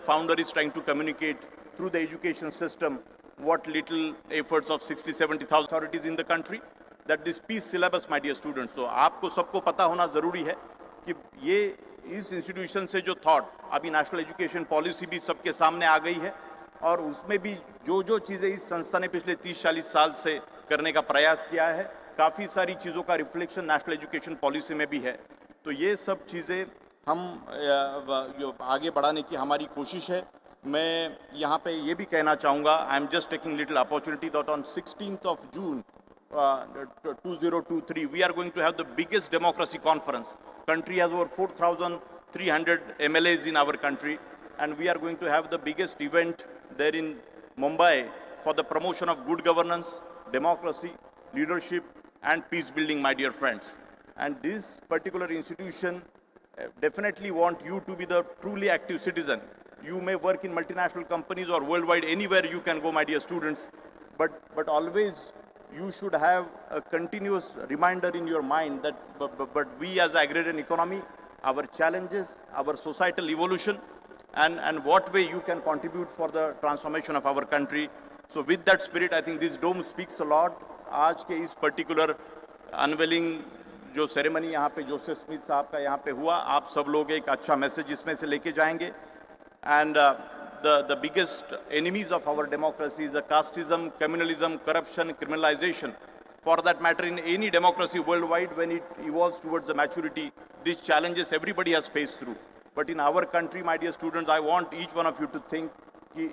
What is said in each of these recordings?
founder is trying to communicate through the education system what little efforts of 60-70,000 authorities in the country, that this peace syllabus, my dear students. So आपको सबको पता होना ज़रूरी है कि ये इस इंस्टीट्यूशन से जो थॉट अभी नेशनल एजुकेशन पॉलिसी भी सबके सामने आ गई है और उसमें भी जो जो चीज़ें इस संस्था ने पिछले 30-40 साल से करने का प्रयास किया है, काफ़ी सारी चीज़ों का रिफ्लेक्शन नेशनल एजुकेशन पॉलिसी में भी है। तो ये सब चीज़ें हम जो आगे बढ़ाने की हमारी कोशिश है। मैं यहाँ पे ये भी कहना चाहूँगा, I am just taking little opportunity that on 16th of June 2023 we are going to have the biggest democracy conference. Country has over 4,300 MLAs in our country, and we are going to have the biggest event there in Mumbai for the promotion of good governance, democracy, leadership and peace building, my dear friends. And this particular institution definitely want you to be the truly active citizen. You may work in multinational companies or worldwide, anywhere you can go, my dear students, but always you should have a continuous reminder in your mind that but we as agrarian economy, our challenges, our societal evolution, and what way you can contribute for the transformation of our country. So with that spirit, I think this dome speaks a lot. आज के इस particular unveiling जो ceremony यहाँ पे Joseph Smith साहब का यहाँ पे हुआ, आप सब लोग एक अच्छा मैसेज इसमें से लेके जाएंगे. And the biggest enemies of our democracy is the casteism, communalism, corruption, criminalization. For that matter, in any democracy worldwide, when it evolves towards the maturity, these challenges everybody has faced through. But in our country, my dear students, I want each one of you to think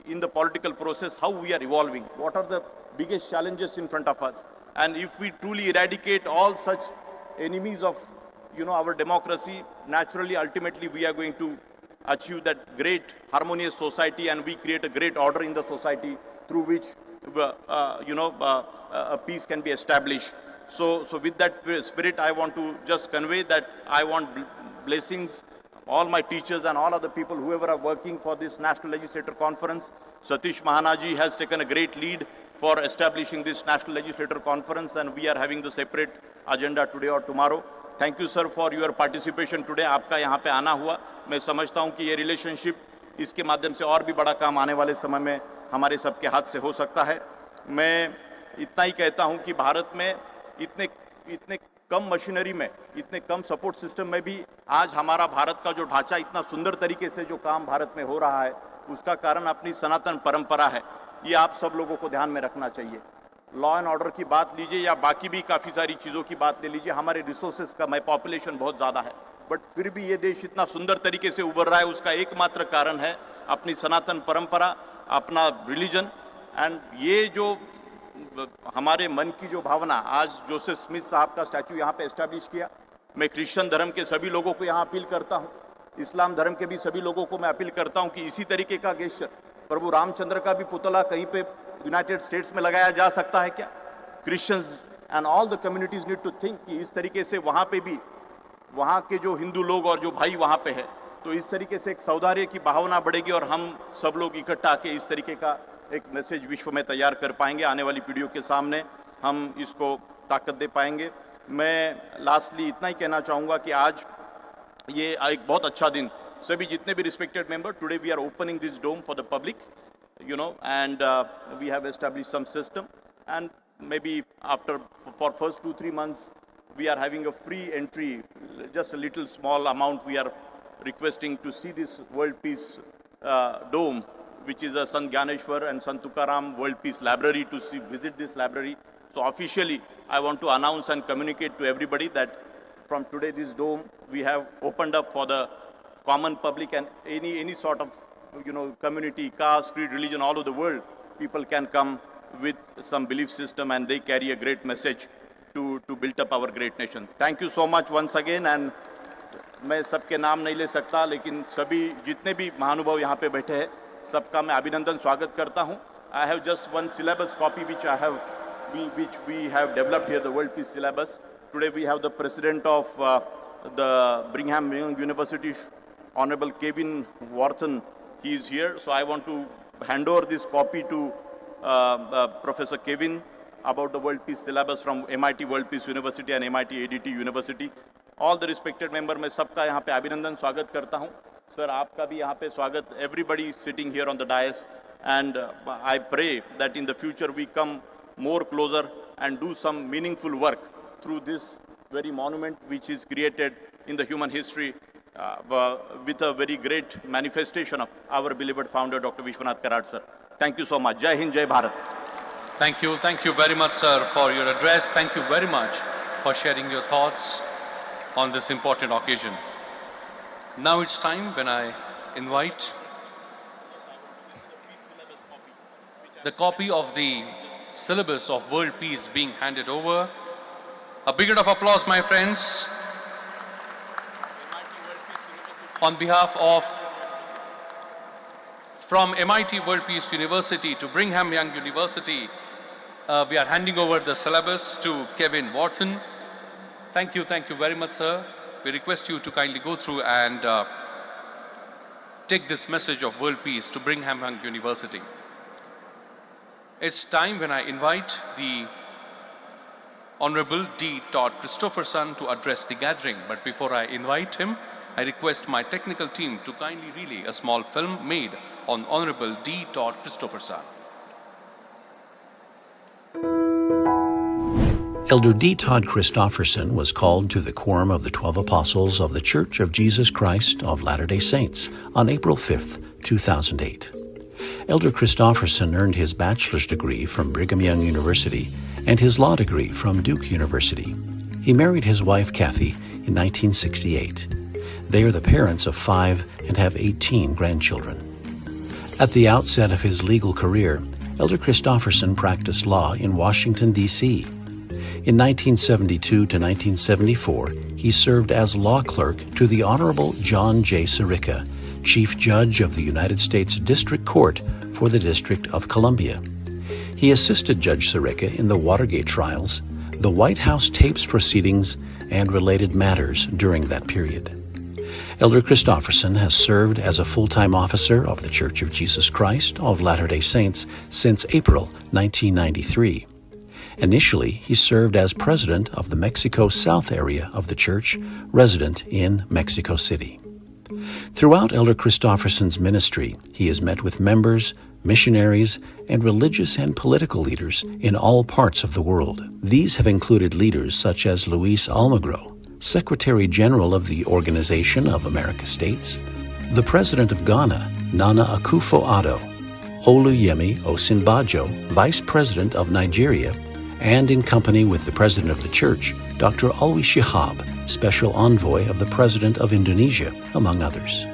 in the political process how we are evolving. What are the biggest challenges in front of us? And if we truly eradicate all such enemies of our democracy, naturally, ultimately, we are going to achieve that great harmonious society, and we create a great order in the society through which a peace can be established. So with that spirit, I want to just convey that I want blessings, all my teachers and all other people, whoever are working for this National Legislator Conference. Satish Mahana ji has taken a great lead for establishing this National Legislator Conference, and we are having the separate agenda today or tomorrow. Thank you sir for your participation today. आपका यहाँ पे आना हुआ, मैं समझता हूँ कि ये रिलेशनशिप इसके माध्यम से और भी बड़ा काम आने वाले समय में हमारे सबके हाथ से हो सकता है. मैं इतना ही कहता हूँ कि भारत में इतने कम मशीनरी में, इतने कम सपोर्ट सिस्टम में भी आज हमारा भारत का जो ढांचा इतना सुंदर तरीके से जो काम भारत में हो रहा है, उसका कारण अपनी सनातन परंपरा है. ये आप सब लोगों को ध्यान में रखना चाहिए. लॉ एंड ऑर्डर की बात लीजिए या बाकी भी काफ़ी सारी चीज़ों की बात ले लीजिए, हमारे रिसोर्सेज का पॉपुलेशन बहुत ज़्यादा है, बट फिर भी ये देश इतना सुंदर तरीके से उभर रहा है. उसका एकमात्र कारण है अपनी सनातन परंपरा, अपना रिलीजन. एंड ये जो हमारे मन की जो भावना, आज जोसेफ स्मिथ साहब का स्टैचू यहाँ पे एस्टैब्लिश किया. मैं क्रिश्चियन धर्म के सभी लोगों को यहाँ अपील करता हूँ, इस्लाम धर्म के भी सभी लोगों को मैं अपील करता हूँ कि इसी तरीके का गेस्चर, प्रभु रामचंद्र का भी पुतला कहीं पे यूनाइटेड स्टेट्स में लगाया जा सकता है क्या? Christians and all the communities need to think कि इस तरीके से वहाँ पे भी वहाँ के जो हिंदू लोग और जो भाई वहाँ पे है, तो इस तरीके से एक सौहार्द की भावना बढ़ेगी और हम सब लोग इकट्ठा आके इस तरीके का एक मैसेज विश्व में तैयार कर पाएंगे. आने वाली पीढ़ियों के सामने हम इसको ताकत दे पाएंगे. मैं लास्टली इतना ही कहना चाहूँगा कि आज ये एक बहुत अच्छा दिन, सभी जितने भी respected member, today we are opening this dome for the public, and we have established some system, and maybe for first 2-3 months we are having a free entry, just a little small amount we are requesting to see this World Peace Dome, which is a Sant Gyaneshwar and Sant Tukaram World Peace Library, to visit this library. So officially I want to announce and communicate to everybody that from today this dome we have opened up for the common public, and any sort of community, caste, creed, religion, all over the world, people can come with some belief system and they carry a great message to build up our great nation. Thank you so much once again. And मैं सबके नाम नहीं ले सकता, लेकिन सभी जितने भी महानुभाव यहाँ पे बैठे हैं सबका मैं अभिनंदन स्वागत करता हूँ. I have just one syllabus copy which we have developed here, the World Peace Syllabus. Today we have the president of the Brigham Young University, Honorable Kevin Worthen. He is here, so I want to hand over this copy to Professor Kevin about the World Peace Syllabus from MIT World Peace University and MIT ADT University. All the respected member, मैं सबका यहाँ पे अभिनंदन स्वागत करता हूँ. Sir, आपका भी यहाँ पे स्वागत. Everybody sitting here on the dais, and I pray that in the future we come more closer and do some meaningful work through this very monument which is created in the human history with a very great manifestation of our beloved founder, Dr. Vishwanath Karad, sir. Thank you so much. Jai Hind, Jai Bharat. Thank you very much, sir, for your address. Thank you very much for sharing your thoughts on this important occasion. Now it's time when I invite the copy of the syllabus of world peace being handed over. A big round of applause, my friends. On behalf of from MIT World Peace University to Brigham Young University, we are handing over the syllabus to Kevin Worthen. Thank you very much, sir. We request you to kindly go through and take this message of world peace to Brigham Young University. It's time when I invite the Honorable D. Todd Christopherson to address the gathering. But before I invite him, I request my technical team to kindly relay a small film made on Honorable D. Todd Christopherson. Elder D. Todd Christopherson was called to the Quorum of the 12 Apostles of the Church of Jesus Christ of Latter-day Saints on April 5, 2008. Elder Christopherson earned his bachelor's degree from Brigham Young University and his law degree from Duke University. He married his wife, Kathy, in 1968. They are the parents of 5 and have 18 grandchildren. At the outset of his legal career, Elder Christopherson practiced law in Washington, D.C. In 1972 to 1974, he served as law clerk to the Honorable John J. Sirica, Chief Judge of the United States District Court for the District of Columbia. He assisted Judge Sirica in the Watergate trials, the White House tapes proceedings, and related matters during that period. Elder Christopherson has served as a full-time officer of the Church of Jesus Christ of Latter-day Saints since April 1993. Initially, he served as president of the Mexico South area of the church, resident in Mexico City. Throughout Elder Christopherson's ministry, he has met with members, missionaries, and religious and political leaders in all parts of the world. These have included leaders such as Luis Almagro, Secretary General of the Organization of American States, the President of Ghana, Nana Akufo-Addo, Oluyemi Osinbajo, Vice President of Nigeria, and in company with the President of the Church, Dr. Alwi Shihab, Special Envoy of the President of Indonesia, among others.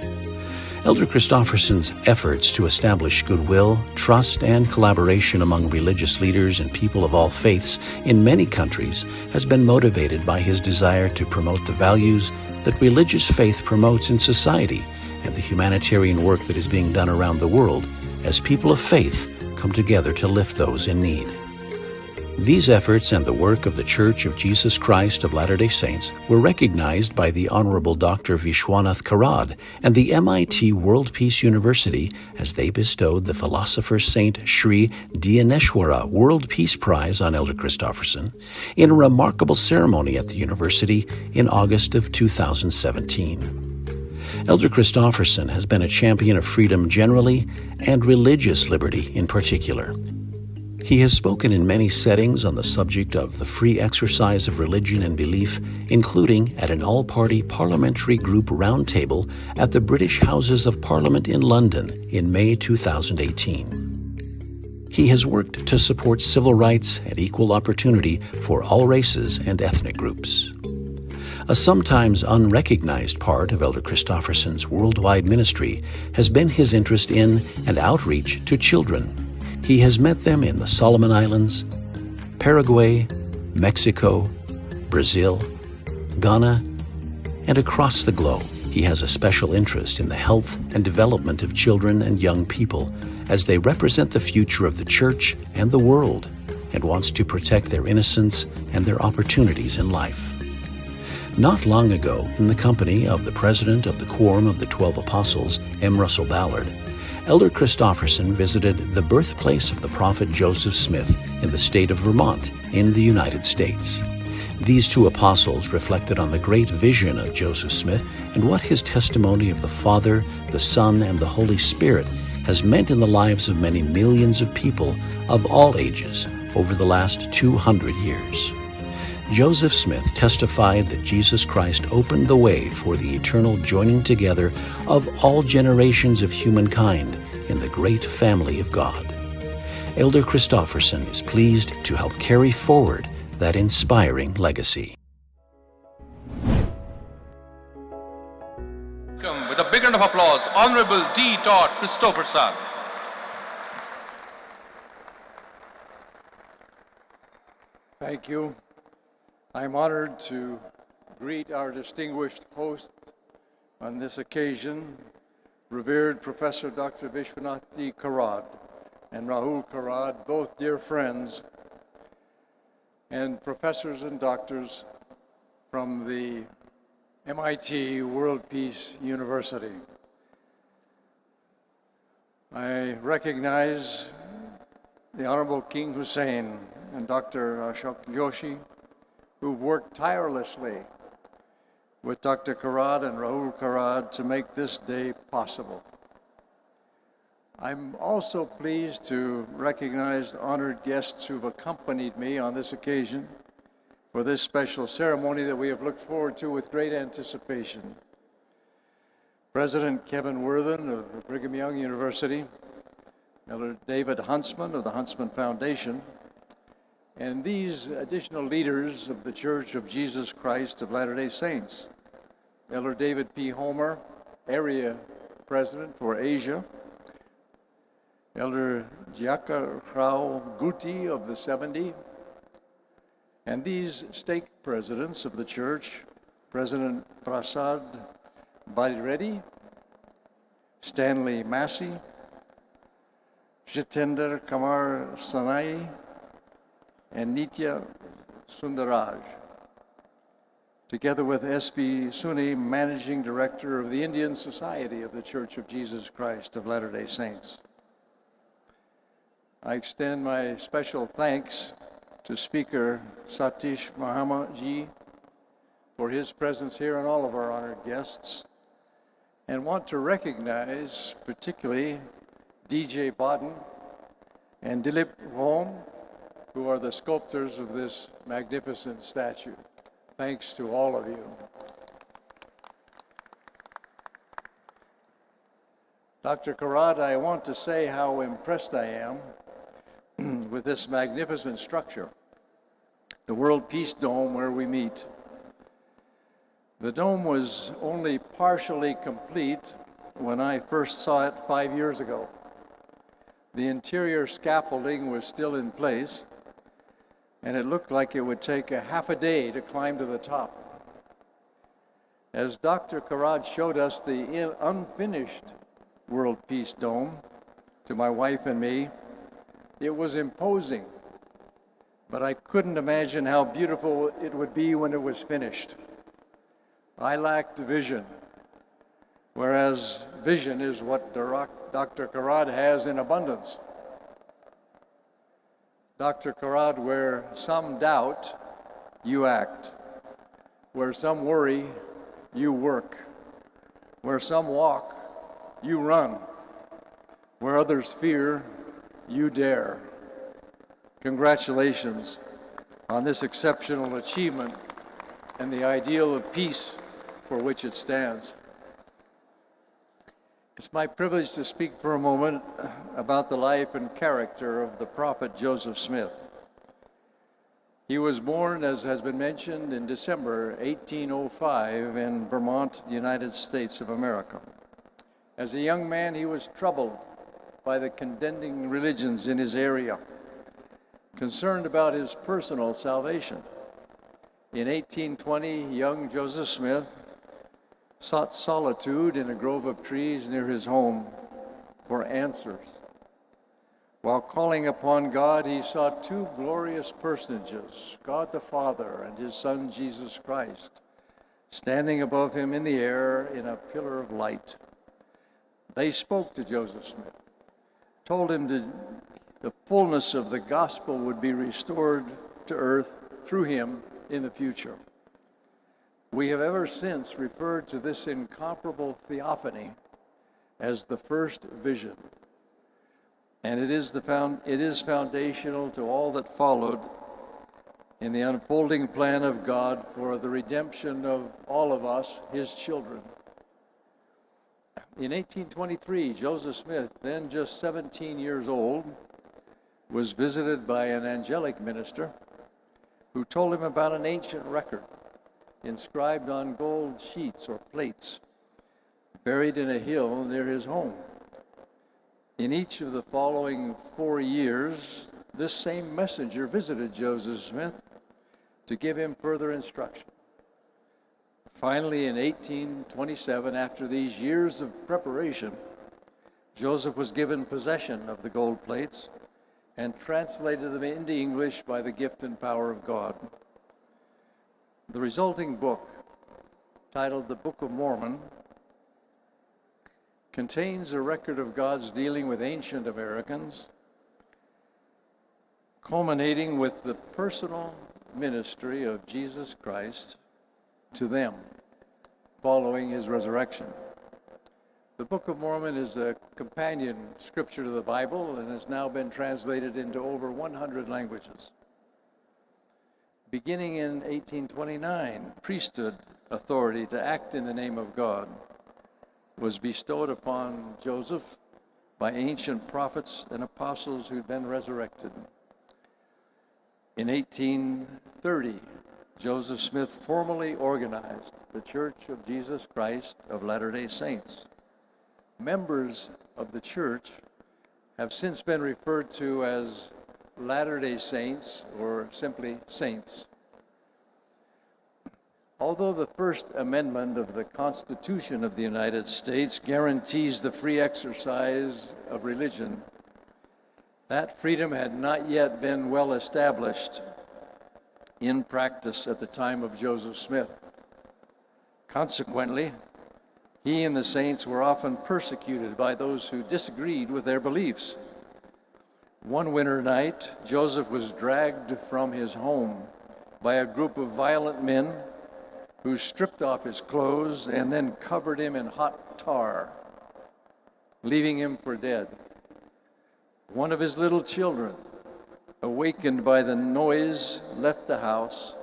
Elder Christopherson's efforts to establish goodwill, trust, and collaboration among religious leaders and people of all faiths in many countries has been motivated by his desire to promote the values that religious faith promotes in society and the humanitarian work that is being done around the world as people of faith come together to lift those in need. These efforts and the work of the Church of Jesus Christ of Latter-day Saints were recognized by the Honorable Dr. Vishwanath Karad and the MIT World Peace University as they bestowed the Philosopher Saint Sri Dhyaneshwara World Peace Prize on Elder Christopherson in a remarkable ceremony at the university in August of 2017. Elder Christopherson has been a champion of freedom generally and religious liberty in particular. He has spoken in many settings on the subject of the free exercise of religion and belief, including at an all-party parliamentary group roundtable at the British Houses of Parliament in London in May 2018. He has worked to support civil rights and equal opportunity for all races and ethnic groups. A sometimes unrecognized part of Elder Christopherson's worldwide ministry has been his interest in and outreach to children. He has met them in the Solomon Islands, Paraguay, Mexico, Brazil, Ghana, and across the globe. He has a special interest in the health and development of children and young people as they represent the future of the church and the world, and wants to protect their innocence and their opportunities in life. Not long ago, in the company of the President of the Quorum of the 12 Apostles, M. Russell Ballard, Elder Christopherson visited the birthplace of the prophet Joseph Smith in the state of Vermont in the United States. These two apostles reflected on the great vision of Joseph Smith and and what his testimony of the Father, the Son, and the Holy Spirit has meant in the lives of many millions of people of all ages over the last 200 years. Joseph Smith testified that Jesus Christ opened the way for the eternal joining together of all generations of humankind in the great family of God. Elder Christopherson is pleased to help carry forward that inspiring legacy. Welcome with a big round of applause, Honorable D. Christopherson. Thank you. I'm honored to greet our distinguished host on this occasion, revered Professor Dr. Vishwanath Karad and Rahul Karad, both dear friends, and professors and doctors from the MIT World Peace University. I recognize the Honorable King Husein and Dr. Ashok Joshi, who've worked tirelessly with Dr. Karad and Rahul Karad to make this day possible. I'm also pleased to recognize the honored guests who've accompanied me on this occasion for this special ceremony that we have looked forward to with great anticipation. President Kevin Worthen of Brigham Young University, Elder David Huntsman of the Huntsman Foundation, and these additional leaders of the Church of Jesus Christ of Latter-day Saints, Elder David P. Homer, Area President for Asia, Elder Jiaka Rao Guti of the 70, and these stake presidents of the church, President Prasad Badireddy, Stanley Massey, Jitender Kamar Sanai, and Nitya Sundaraj, together with S.V. Suni, Managing Director of the Indian Society of the Church of Jesus Christ of Latter-day Saints. I extend my special thanks to Speaker Satish Mahana ji for his presence here and all of our honored guests, and want to recognize particularly DJ Bodden and Dilip Rom, who are the sculptors of this magnificent statue. Thanks to all of you. Dr. Karad, I want to say how impressed I am with this magnificent structure, the World Peace Dome where we meet. The dome was only partially complete when I first saw it 5 years ago. The interior scaffolding was still in place, and it looked like it would take a half a day to climb to the top. As Dr. Karad showed us the unfinished World Peace Dome to my wife and me, it was imposing, but I couldn't imagine how beautiful it would be when it was finished. I lacked vision, whereas vision is what Dr. Karad has in abundance. Dr. Karad, where some doubt, you act. Where some worry, you work. Where some walk, you run. Where others fear, you dare. Congratulations on this exceptional achievement and the ideal of peace for which it stands. It's my privilege to speak for a moment about the life and character of the prophet Joseph Smith. He was born, as has been mentioned, in December 1805 in Vermont, United States of America. As a young man, he was troubled by the contending religions in his area, concerned about his personal salvation. In 1820, young Joseph Smith sought solitude in a grove of trees near his home for answers. While calling upon God, he saw two glorious personages, God the Father and his Son Jesus Christ, standing above him in the air in a pillar of light. They spoke to Joseph Smith, told him the fullness of the gospel would be restored to earth through him in the future. We have ever since referred to this incomparable theophany as the first vision, and it is foundational to all that followed in the unfolding plan of God for the redemption of all of us, his children. In 1823, Joseph Smith, then just 17 years old, was visited by an angelic minister who told him about an ancient record inscribed on gold sheets or plates, buried in a hill near his home. In each of the following 4 years, this same messenger visited Joseph Smith to give him further instruction. Finally, in 1827, after these years of preparation, Joseph was given possession of the gold plates and translated them into English by the gift and power of God. The resulting book, titled the Book of Mormon, contains a record of God's dealing with ancient Americans, culminating with the personal ministry of Jesus Christ to them following his resurrection. The Book of Mormon is a companion scripture to the Bible and has now been translated into over 100 languages. Beginning in 1829, priesthood authority to act in the name of God was bestowed upon Joseph by ancient prophets and apostles who'd been resurrected. In 1830, Joseph Smith formally organized the Church of Jesus Christ of Latter-day Saints. Members of the church have since been referred to as Latter-day Saints or simply Saints. Although the First Amendment of the Constitution of the United States guarantees the free exercise of religion, that freedom had not yet been well established in practice at the time of Joseph Smith. Consequently, he and the saints were often persecuted by those who disagreed with their beliefs. One winter night, Joseph was dragged from his home by a group of violent men who stripped off his clothes and then covered him in hot tar, leaving him for dead. One of his little children, awakened by the noise, left the house,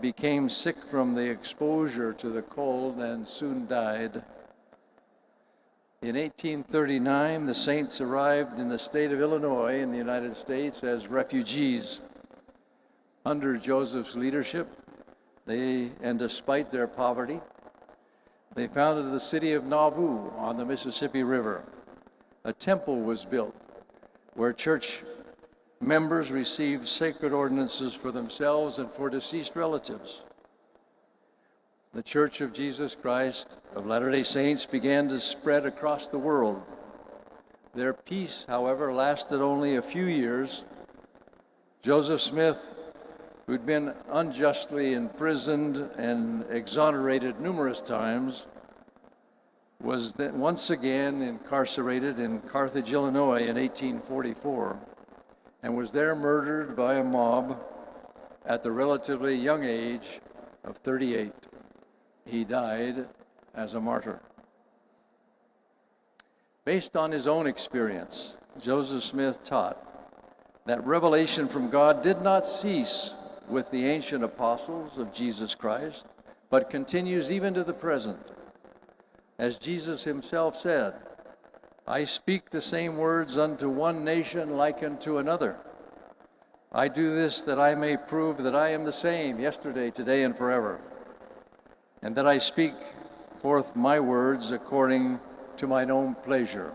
became sick from the exposure to the cold, and soon died. In 1839, the saints arrived in the state of Illinois in the United States as refugees. Under Joseph's leadership, and despite their poverty, they founded the city of Nauvoo on the Mississippi River. A temple was built where church members received sacred ordinances for themselves and for deceased relatives. The Church of Jesus Christ of Latter-day Saints began to spread across the world. Their peace, however, lasted only a few years. Joseph Smith, who'd been unjustly imprisoned and exonerated numerous times, was then once again incarcerated in Carthage, Illinois in 1844, and was there murdered by a mob at the relatively young age of 38. He died as a martyr. Based on his own experience, Joseph Smith taught that revelation from God did not cease with the ancient apostles of Jesus Christ, but continues even to the present. As Jesus himself said, "I speak the same words unto one nation like unto another. I do this that I may prove that I am the same yesterday, today, and forever, and that I speak forth my words according to mine own pleasure.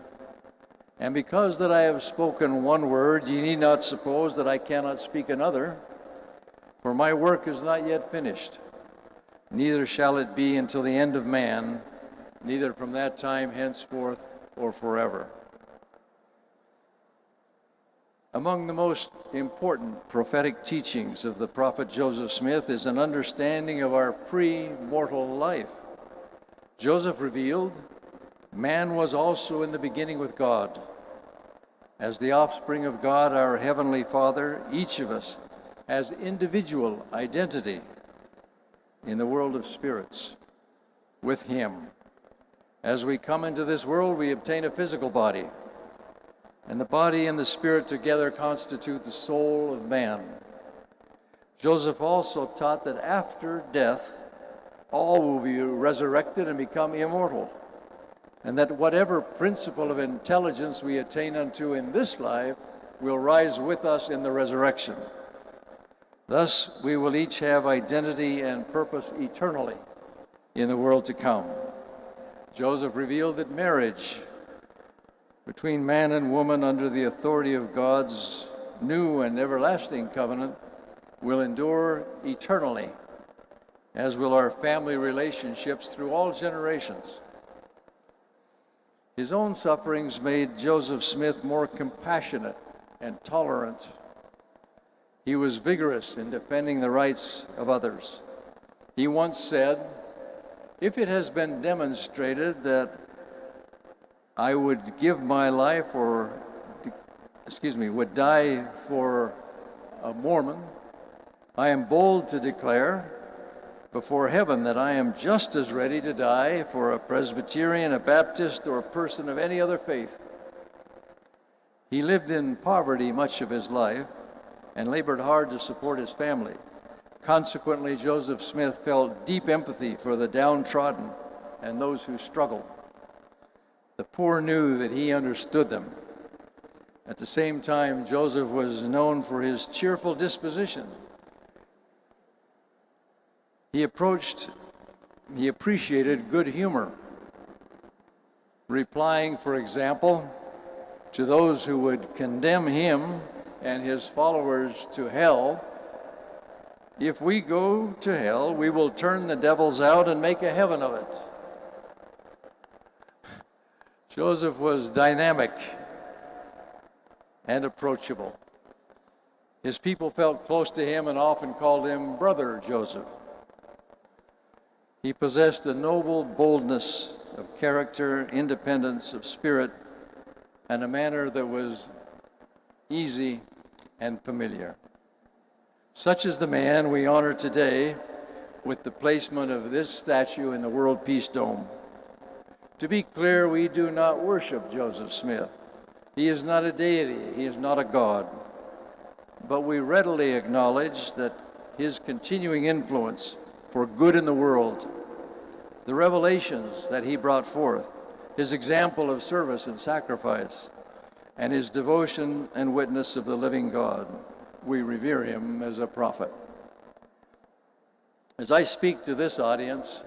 And because that I have spoken one word, ye need not suppose that I cannot speak another, for my work is not yet finished, neither shall it be until the end of man, neither from that time henceforth or forever." Among the most important prophetic teachings of the prophet Joseph Smith is an understanding of our pre-mortal life. Joseph revealed, man was also in the beginning with God. As the offspring of God, our Heavenly Father, each of us has individual identity. in the world of spirits with him. As we come into this world, we obtain a physical body, and the body and the spirit together constitute the soul of man. Joseph also taught that after death, all will be resurrected and become immortal, and that whatever principle of intelligence we attain unto in this life will rise with us in the resurrection. Thus, we will each have identity and purpose eternally in the world to come. Joseph revealed that marriage between man and woman under the authority of God's new and everlasting covenant will endure eternally, as will our family relationships through all generations. His own sufferings made Joseph Smith more compassionate and tolerant. He was vigorous in defending the rights of others. He once said, "If it has been demonstrated that I would give my life would die for a Mormon, I am bold to declare before heaven that I am just as ready to die for a Presbyterian, a Baptist, or a person of any other faith." He lived in poverty much of his life and labored hard to support his family. Consequently, Joseph Smith felt deep empathy for the downtrodden and those who struggled. The poor knew that he understood them. At the same time, Joseph was known for his cheerful disposition. He appreciated good humor, replying, for example, to those who would condemn him and his followers to hell, "If we go to hell, we will turn the devils out and make a heaven of it." Joseph was dynamic and approachable. His people felt close to him and often called him Brother Joseph. He possessed a noble boldness of character, independence of spirit, and a manner that was easy and familiar. Such is the man we honor today with the placement of this statue in the World Peace Dome. To be clear, we do not worship Joseph Smith. He is not a deity, he is not a god. But we readily acknowledge that his continuing influence for good in the world, the revelations that he brought forth, his example of service and sacrifice, and his devotion and witness of the living God, we revere him as a prophet. As I speak to this audience,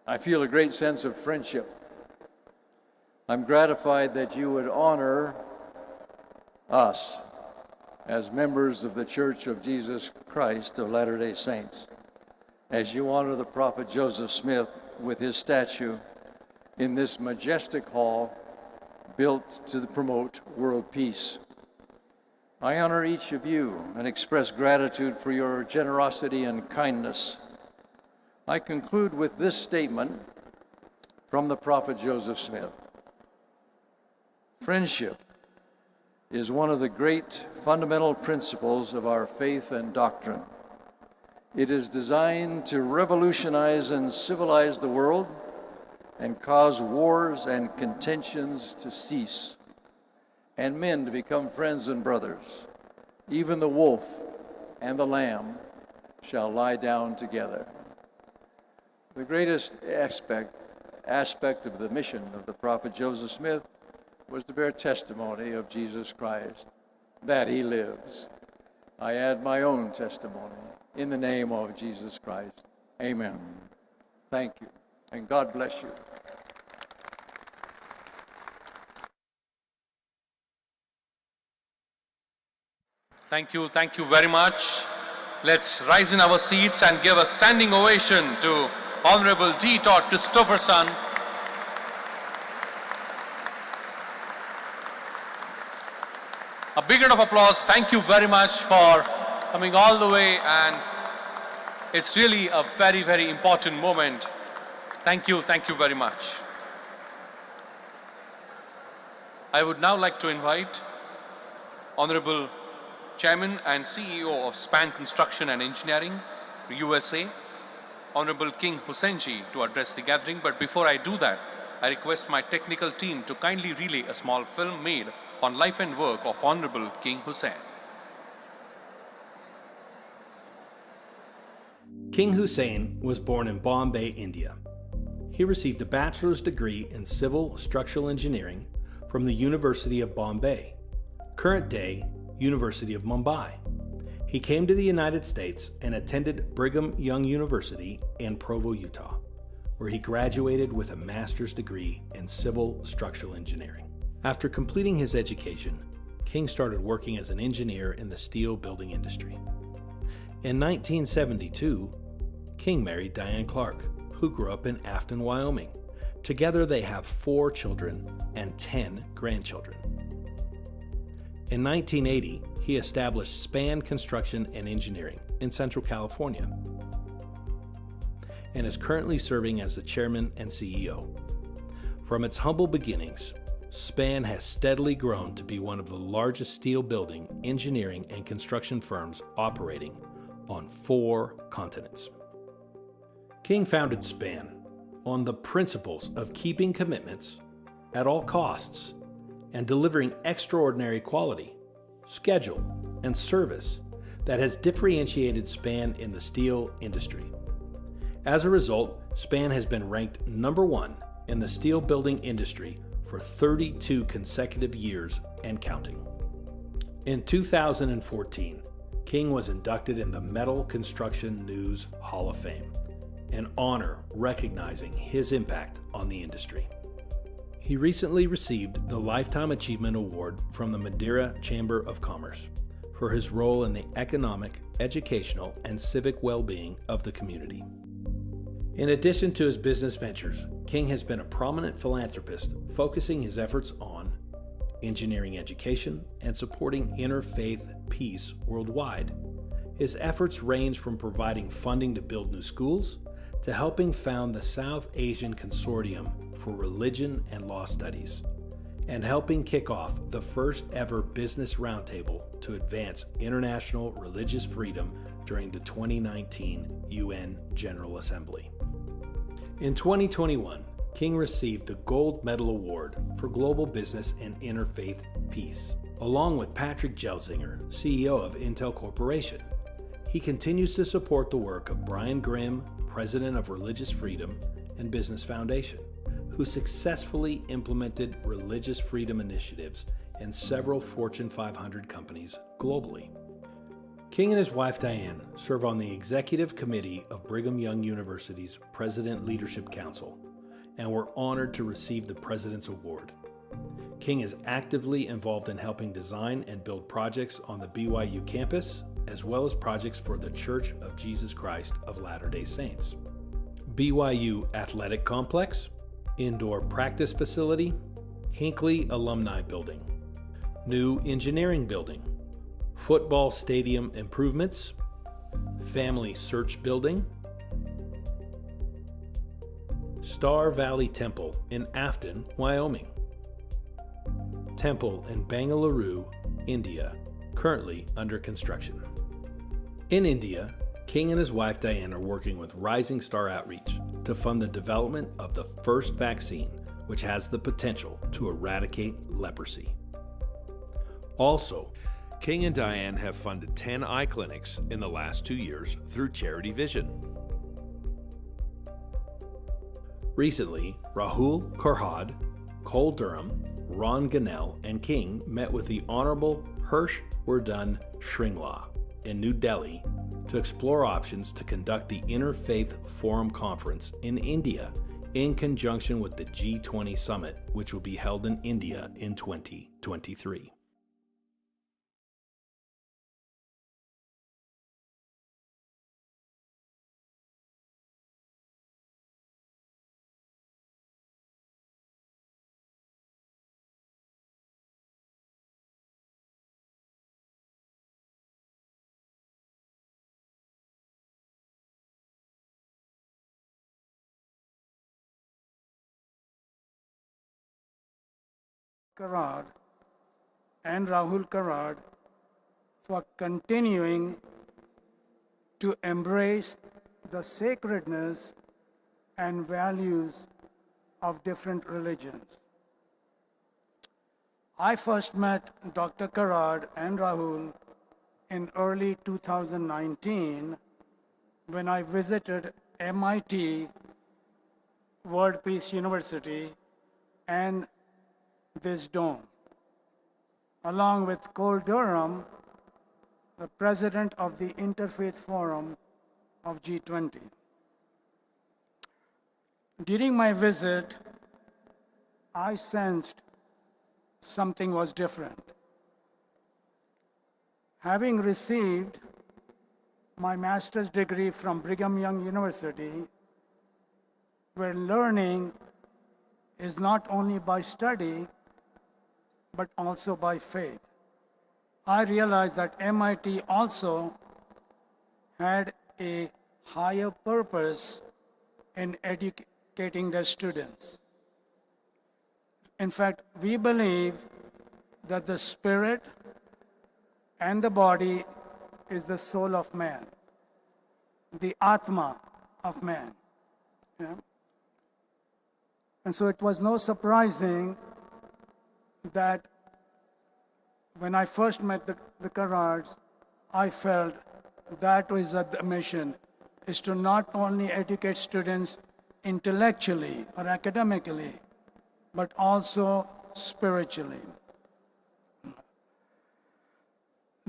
I feel a great sense of friendship. I'm gratified that you would honor us as members of the Church of Jesus Christ of Latter-day Saints, as you honor the prophet Joseph Smith with his statue in this majestic hall built to promote world peace. I honor each of you and express gratitude for your generosity and kindness. I conclude with this statement from the prophet Joseph Smith. Friendship is one of the great fundamental principles of our faith and doctrine. It is designed to revolutionize and civilize the world and cause wars and contentions to cease, and men to become friends and brothers. Even the wolf and the lamb shall lie down together. The greatest aspect of the mission of the prophet Joseph Smith was to bear testimony of Jesus Christ, that he lives. I add my own testimony in the name of Jesus Christ. Amen. Thank you, and God bless you. Thank you very much. Let's rise in our seats and give a standing ovation to Honorable D. Christopherson. A big round of applause. Thank you very much for coming all the way, and it's really a very, very important moment. Thank you very much. I would now like to invite Honorable Chairman and CEO of SPAN Construction and Engineering, USA, Honorable King Husein ji to address the gathering, but before I do that, I request my technical team to kindly relay a small film made on life and work of Honorable King Husein. King Husein was born in Bombay, India. He received a bachelor's degree in civil structural engineering from the University of Bombay, current day University of Mumbai. He came to the United States and attended Brigham Young University in Provo, Utah, where he graduated with a master's degree in civil structural engineering. After completing his education, King started working as an engineer in the steel building industry. In 1972, King married Diane Clark, who grew up in Afton, Wyoming. Together they have 4 children and 10 grandchildren. In 1980, he established Span Construction and Engineering in Central California and is currently serving as the chairman and CEO. From its humble beginnings, Span has steadily grown to be one of the largest steel building, engineering, and construction firms operating on 4 continents. King founded Span on the principles of keeping commitments at all costs and delivering extraordinary quality, schedule, and service that has differentiated Span in the steel industry. As a result, Span has been ranked number 1 in the steel building industry for 32 consecutive years and counting. In 2014, King was inducted in the Metal Construction News Hall of Fame, an honor recognizing his impact on the industry. He recently received the Lifetime Achievement Award from the Madeira Chamber of Commerce for his role in the economic, educational, and civic well-being of the community. In addition to his business ventures, King has been a prominent philanthropist, focusing his efforts on engineering education and supporting interfaith peace worldwide. His efforts range from providing funding to build new schools to helping found the South Asian Consortium for Religion and Law Studies, and helping kick off the first ever business roundtable to advance international religious freedom during the 2019 UN General Assembly. In 2021, King received the Gold Medal Award for Global Business and Interfaith Peace, along with Patrick Gelsinger, CEO of Intel Corporation. He continues to support the work of Brian Grimm, President of Religious Freedom and Business Foundation, who successfully implemented religious freedom initiatives in several Fortune 500 companies globally. King and his wife Diane serve on the executive committee of Brigham Young University's President Leadership Council and were honored to receive the President's Award. King is actively involved in helping design and build projects on the BYU campus, as well as projects for the Church of Jesus Christ of Latter-day Saints, BYU Athletic Complex, Indoor Practice Facility, Hinckley Alumni Building, New Engineering Building, Football Stadium Improvements, Family Search Building, Star Valley Temple in Afton, Wyoming, Temple in Bangalore, India, currently under construction. In India, King and his wife Diane are working with Rising Star Outreach to fund the development of the first vaccine, which has the potential to eradicate leprosy. Also, King and Diane have funded 10 eye clinics in the last 2 years through Charity Vision. Recently, Rahul Karhad, Cole Durham, Ron Ganell, and King met with the Honorable Harsh Vardhan Shringla in New Delhi to explore options to conduct the Interfaith Forum Conference in India in conjunction with the G20 Summit, which will be held in India in 2023. Karad and Rahul Karad for continuing to embrace the sacredness and values of different religions. I first met Dr. Karad and Rahul in early 2019 when I visited MIT World Peace University and this dome, along with Cole Durham, the president of the Interfaith Forum of G20. During my visit, I sensed something was different. Having received my master's degree from Brigham Young University, where learning is not only by study, but also by faith, I realized that MIT also had a higher purpose in educating their students. In fact, we believe that the spirit and the body is the soul of man, the Atma of man. Yeah? And so it was no surprising that when I first met the Karads, I felt that was the mission, is to not only educate students intellectually or academically, but also spiritually.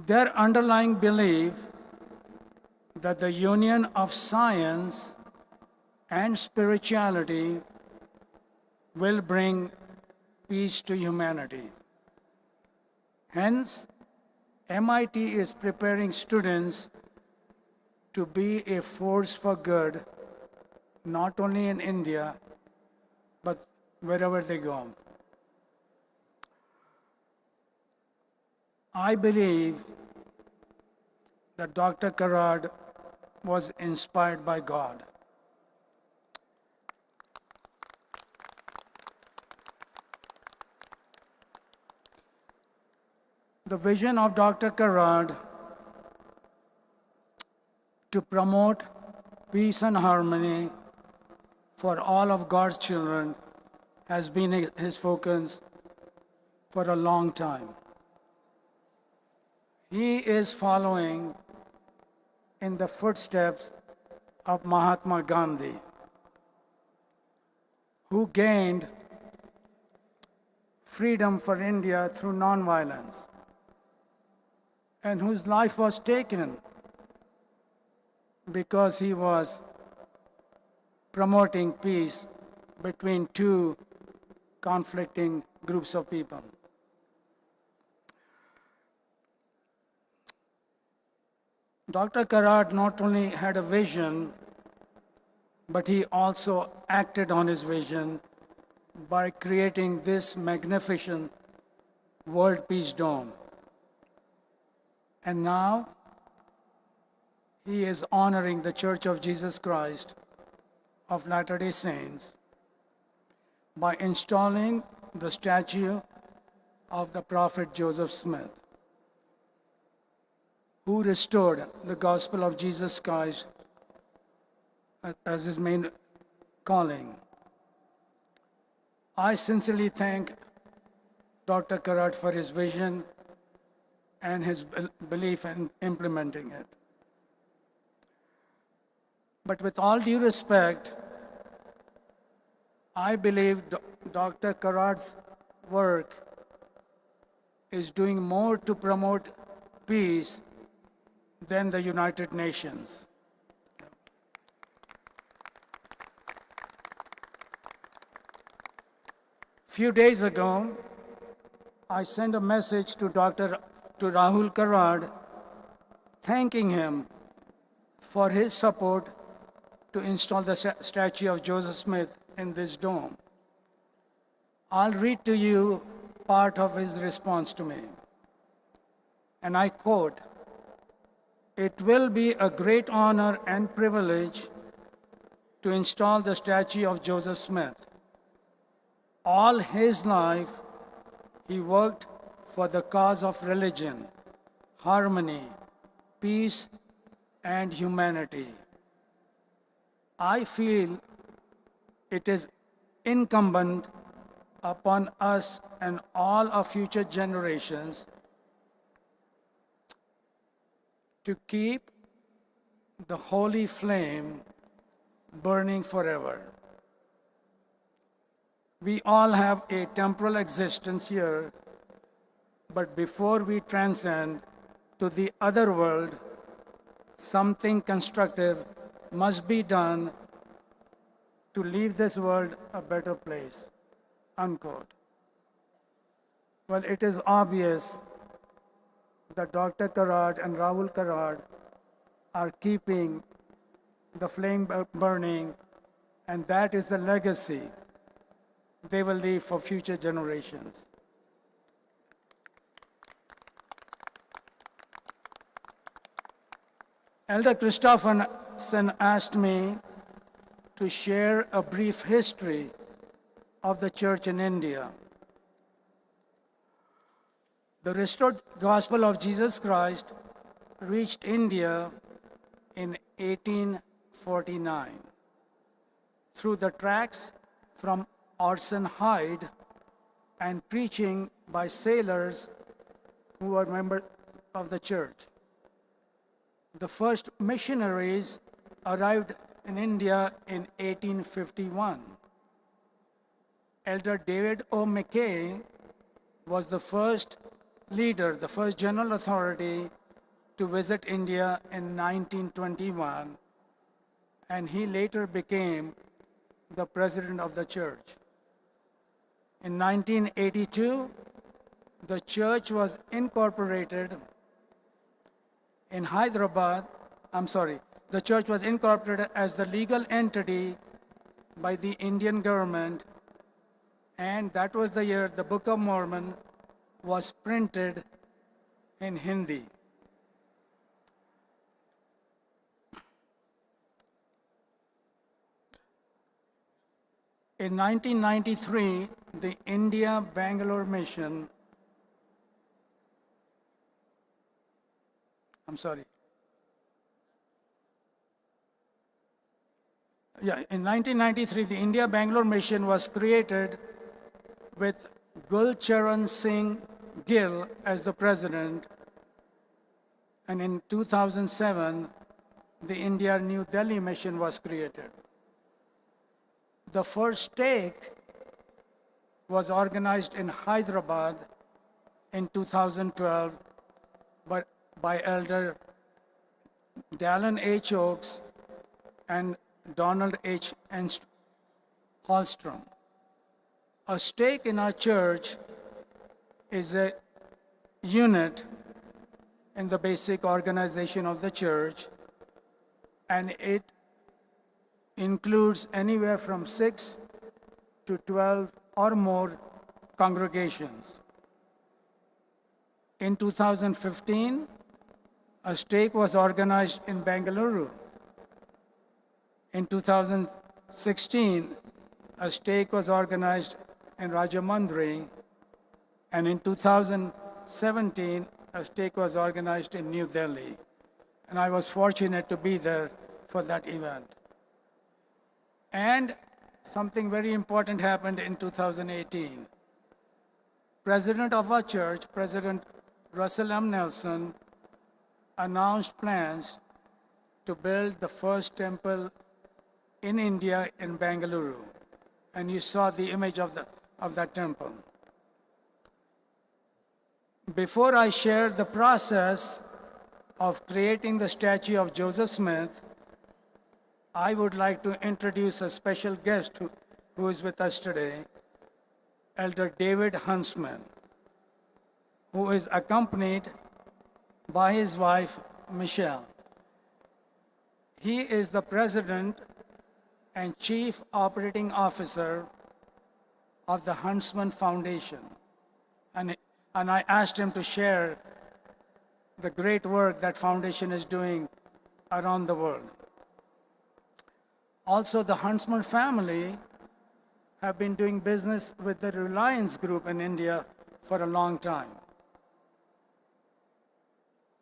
Their underlying belief that the union of science and spirituality will bring peace to humanity. Hence, MIT is preparing students to be a force for good, not only in India, but wherever they go. I believe that Dr. Karad was inspired by God. The vision of Dr. Karad to promote peace and harmony for all of God's children has been his focus for a long time. He is following in the footsteps of Mahatma Gandhi, who gained freedom for India through nonviolence, and whose life was taken because he was promoting peace between two conflicting groups of people. Dr. Karad not only had a vision, but he also acted on his vision by creating this magnificent World Peace Dome. And now, he is honoring the Church of Jesus Christ of Latter-day Saints by installing the statue of the prophet Joseph Smith, who restored the gospel of Jesus Christ as his main calling. I sincerely thank Dr. Karad for his vision and his belief in implementing it. But with all due respect, I believe Dr. Karad's work is doing more to promote peace than the United Nations. Few days ago, I sent a message to Rahul Karad, thanking him for his support to install the statue of Joseph Smith in this dome. I'll read to you part of his response to me. And I quote, "It will be a great honor and privilege to install the statue of Joseph Smith. All his life, he worked for the cause of religion, harmony, peace, and humanity. I feel it is incumbent upon us and all our future generations to keep the holy flame burning forever. We all have a temporal existence here, but before we transcend to the other world, something constructive must be done to leave this world a better place. Unquote. Well, it is obvious that Dr. Karad and Rahul Karad are keeping the flame burning, and that is the legacy they will leave for future generations. Elder Christopherson asked me to share a brief history of the church in India. The restored gospel of Jesus Christ reached India in 1849 through the tracts from Orson Hyde and preaching by sailors who were members of the church. The first missionaries arrived in India in 1851. Elder David O. McKay was the first leader, the first general authority to visit India in 1921, and he later became the president of the church. In 1982, the church was incorporated in Hyderabad. The church was incorporated as the legal entity by the Indian government, and that was the year the Book of Mormon was printed in Hindi. In 1993, the India-Bangalore mission, in 1993, the India-Bangalore mission was created with Gulcharan Singh Gill as the president, and in 2007, the India-New Delhi mission was created. The first stake was organized in Hyderabad in 2012 by Elder Dallin H. Oaks and Donald H. Hallstrom. A stake in our church is a unit in the basic organization of the church, and it includes anywhere from 6 to 12 or more congregations. In 2015, a stake was organized in Bengaluru. In 2016, a stake was organized in Rajamundry, and in 2017, a stake was organized in New Delhi. And I was fortunate to be there for that event. And something very important happened in 2018. President of our church, President Russell M. Nelson, announced plans to build the first temple in India in Bengaluru. And you saw the image of that temple. Before I share the process of creating the statue of Joseph Smith, I would like to introduce a special guest who is with us today, Elder David Huntsman, who is accompanied by his wife, Michelle. He is the president and chief operating officer of the Huntsman Foundation. And I asked him to share the great work that foundation is doing around the world. Also, the Huntsman family have been doing business with the Reliance Group in India for a long time.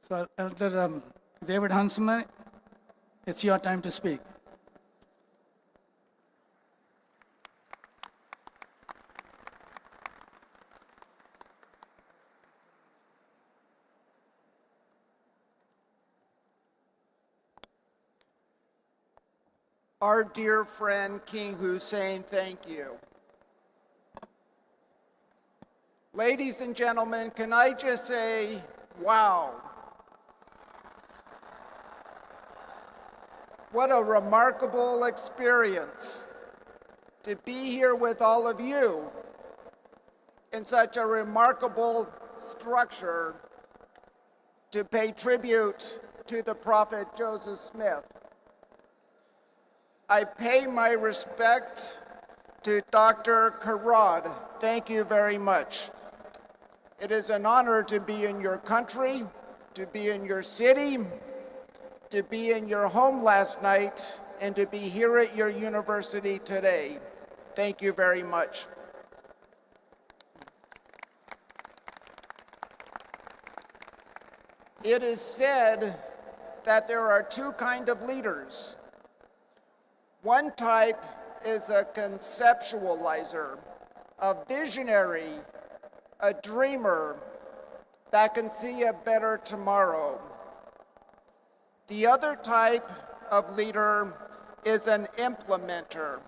So, Elder David Huntsman, it's your time to speak. Our dear friend, King Husein, thank you. Ladies and gentlemen, can I just say, wow. What a remarkable experience to be here with all of you in such a remarkable structure to pay tribute to the Prophet Joseph Smith. I pay my respect to Dr. Karad. Thank you very much. It is an honor to be in your country, to be in your city, to be in your home last night, and to be here at your university today. Thank you very much. It is said that there are two kinds of leaders. One type is a conceptualizer, a visionary, a dreamer that can see a better tomorrow. The other type of leader is an implementer,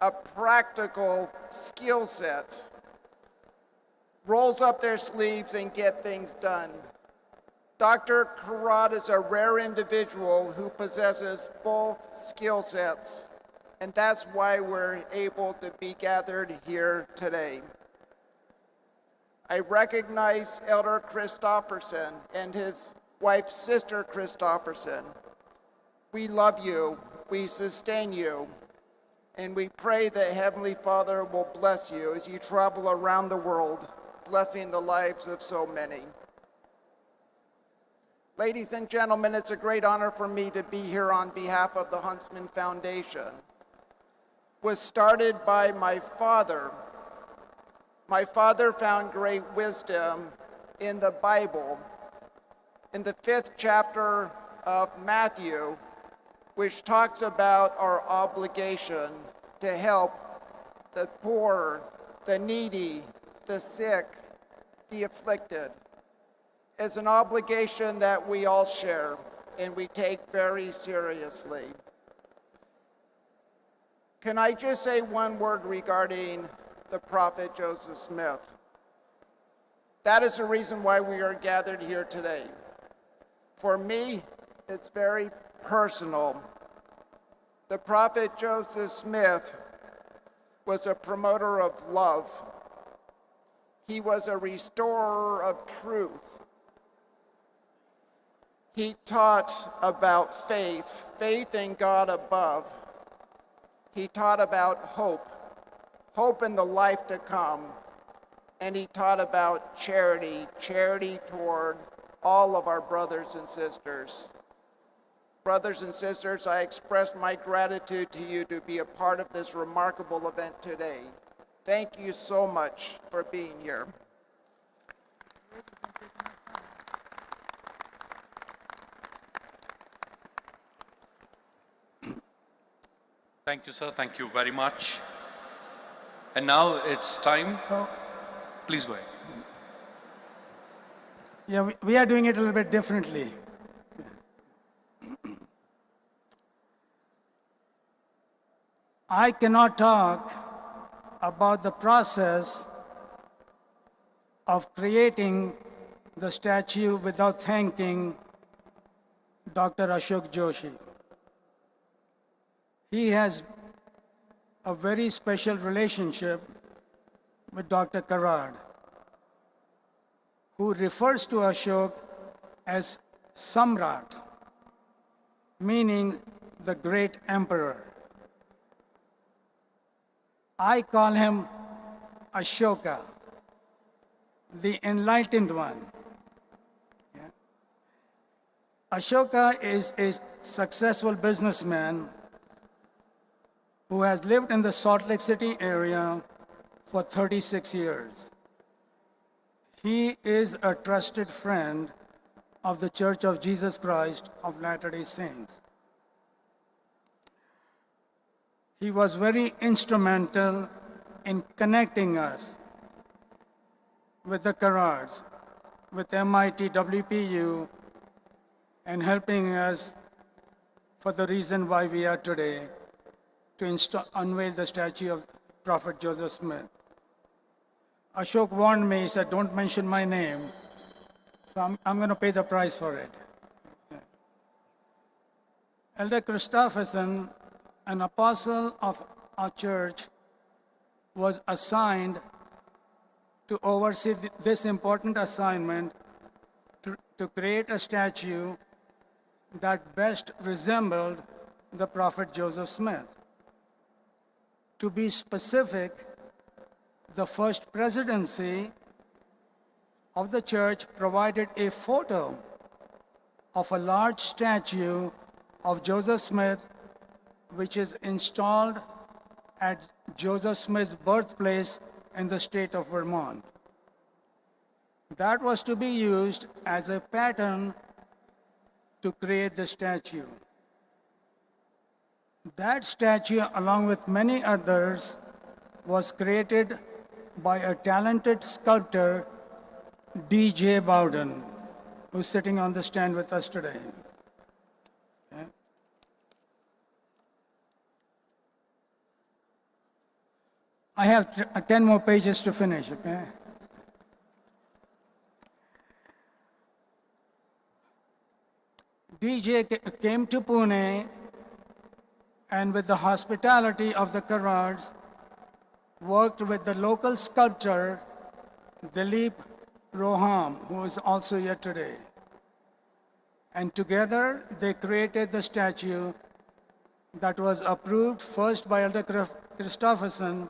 a practical skill set, rolls up their sleeves and get things done. Dr. Karad is a rare individual who possesses both skill sets, and that's why we're able to be gathered here today. I recognize Elder Christopherson and his wife, Sister Christopherson. We love you, we sustain you, and we pray that Heavenly Father will bless you as you travel around the world, blessing the lives of so many. Ladies and gentlemen, it's a great honor for me to be here on behalf of the Huntsman Foundation. It was started by my father. My father found great wisdom in the Bible, in the 5th chapter of Matthew, which talks about our obligation to help the poor, the needy, the sick, the afflicted. It's an obligation that we all share and we take very seriously. Can I just say one word regarding the Prophet Joseph Smith? That is the reason why we are gathered here today. For me, it's very personal. The Prophet Joseph Smith was a promoter of love. He was a restorer of truth. He taught about faith, faith in God above. He taught about hope, hope in the life to come. And he taught about charity, charity toward all of our brothers and sisters. Brothers and sisters, I express my gratitude to you to be a part of this remarkable event today. Thank you so much for being here. Thank you, sir. Thank you very much. And now it's time. Please go ahead. Yeah, we are doing it a little bit differently. I cannot talk about the process of creating the statue without thanking Dr. Ashok Joshi. He has a very special relationship with Dr. Karad, who refers to Ashok as Samrat, meaning the great emperor. I call him Ashoka, the enlightened one. Yeah. Ashoka is a successful businessman who has lived in the Salt Lake City area for 36 years. He is a trusted friend of the Church of Jesus Christ of Latter-day Saints. He was very instrumental in connecting us with the Karads, with MITWPU, and helping us for the reason why we are today, to unveil the statue of Prophet Joseph Smith. Ashok warned me, he said, don't mention my name, so I'm going to pay the price for it. Elder Christopherson, an apostle of our church, was assigned to oversee this important assignment to create a statue that best resembled the Prophet Joseph Smith. To be specific, the first presidency of the church provided a photo of a large statue of Joseph Smith, which is installed at Joseph Smith's birthplace in the state of Vermont. That was to be used as a pattern to create the statue. That statue, along with many others, was created by a talented sculptor, D.J. Bowden, who's sitting on the stand with us today. Okay. I have 10 more pages to finish, okay? DJ came to Pune and with the hospitality of the Karrads, worked with the local sculptor, Dilip Roham, who is also here today. And together they created the statue that was approved first by Elder Christopherson,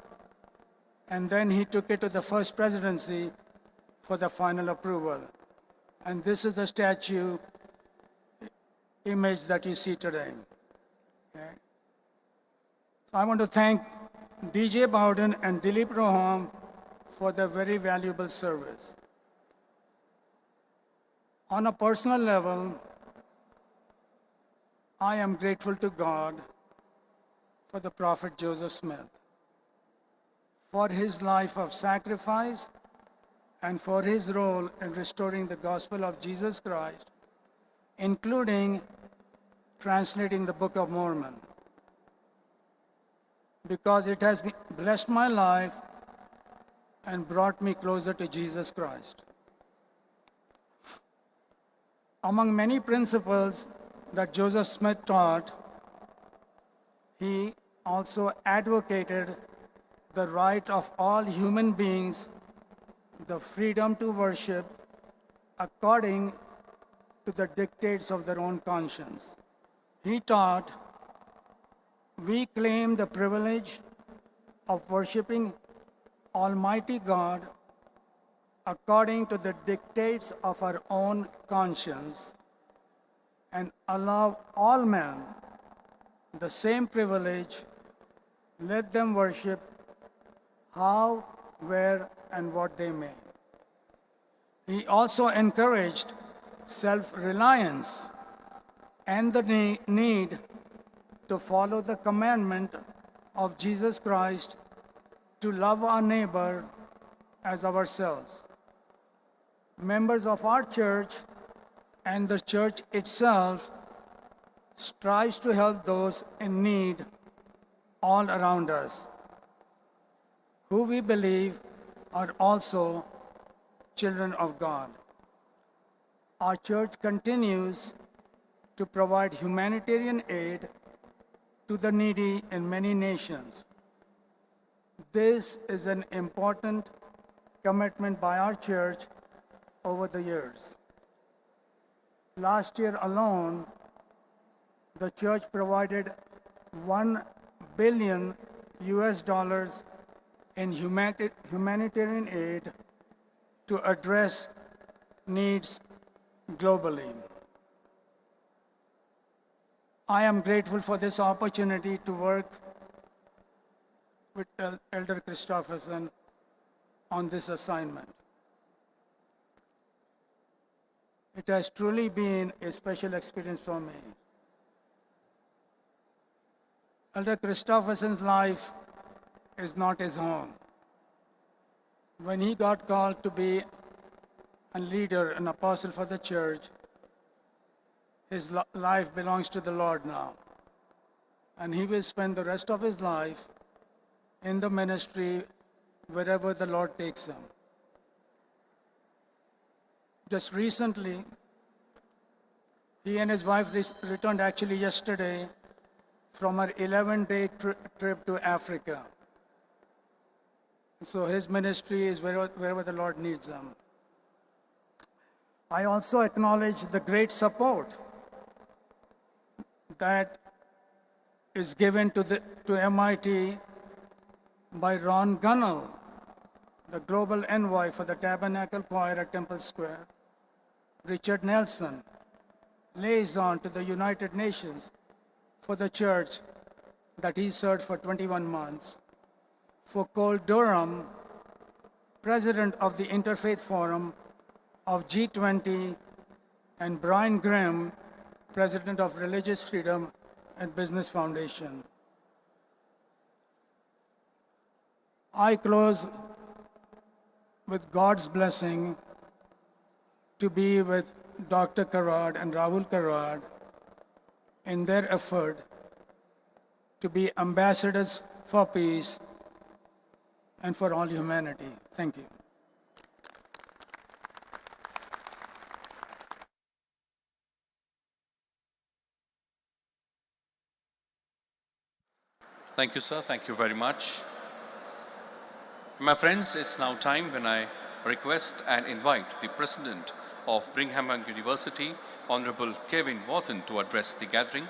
and then he took it to the first presidency for the final approval. And this is the statue image that you see today. Okay. So I want to thank DJ Bowden and Dilip Roham for their very valuable service. On a personal level, I am grateful to God for the Prophet Joseph Smith, for his life of sacrifice and for his role in restoring the gospel of Jesus Christ, including translating the Book of Mormon, because it has blessed my life and brought me closer to Jesus Christ. Among many principles that Joseph Smith taught, he also advocated the right of all human beings, the freedom to worship according to the dictates of their own conscience. He taught, we claim the privilege of worshiping Almighty God according to the dictates of our own conscience and allow all men the same privilege. Let them worship how, where, and what they may. He also encouraged self-reliance and the need to follow the commandment of Jesus Christ to love our neighbor as ourselves. Members of our church and the church itself strives to help those in need all around us, who we believe are also children of God. Our church continues to provide humanitarian aid to the needy in many nations. This is an important commitment by our church over the years. Last year alone, the church provided $1 billion in humanitarian aid to address needs globally. I am grateful for this opportunity to work with Elder Christopherson on this assignment. It has truly been a special experience for me. Elder Christopherson's life is not his own. When he got called to be a leader, an apostle for the church, his life belongs to the Lord now. and he will spend the rest of his life in the ministry wherever the Lord takes him. Just recently, he and his wife returned actually yesterday from an 11-day trip to Africa. So his ministry is wherever the Lord needs him. I also acknowledge the great support that is given to MIT by Ron Gunnell, the global envoy for the Tabernacle Choir at Temple Square, Richard Nelson, liaison to the United Nations for the church that he served for 21 months, for Cole Durham, president of the Interfaith Forum of G20, and Brian Grimm, president of Religious Freedom and Business Foundation. I close with God's blessing to be with Dr. Karad and Rahul Karad in their effort to be ambassadors for peace and for all humanity. Thank you. Thank you, sir. Thank you very much. My friends, it's now time when I request and invite the President of Brigham Young University, Honorable Kevin Worthen, to address the gathering.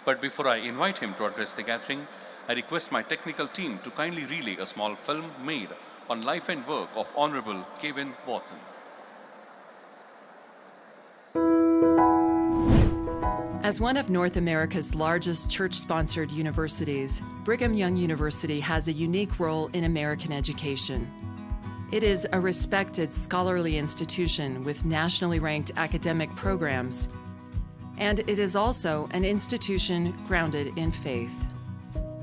But before I invite him to address the gathering, I request my technical team to kindly relay a small film made on life and work of Honorable Kevin Worthen. As one of North America's largest church-sponsored universities, Brigham Young University has a unique role in American education. It is a respected scholarly institution with nationally ranked academic programs, and it is also an institution grounded in faith.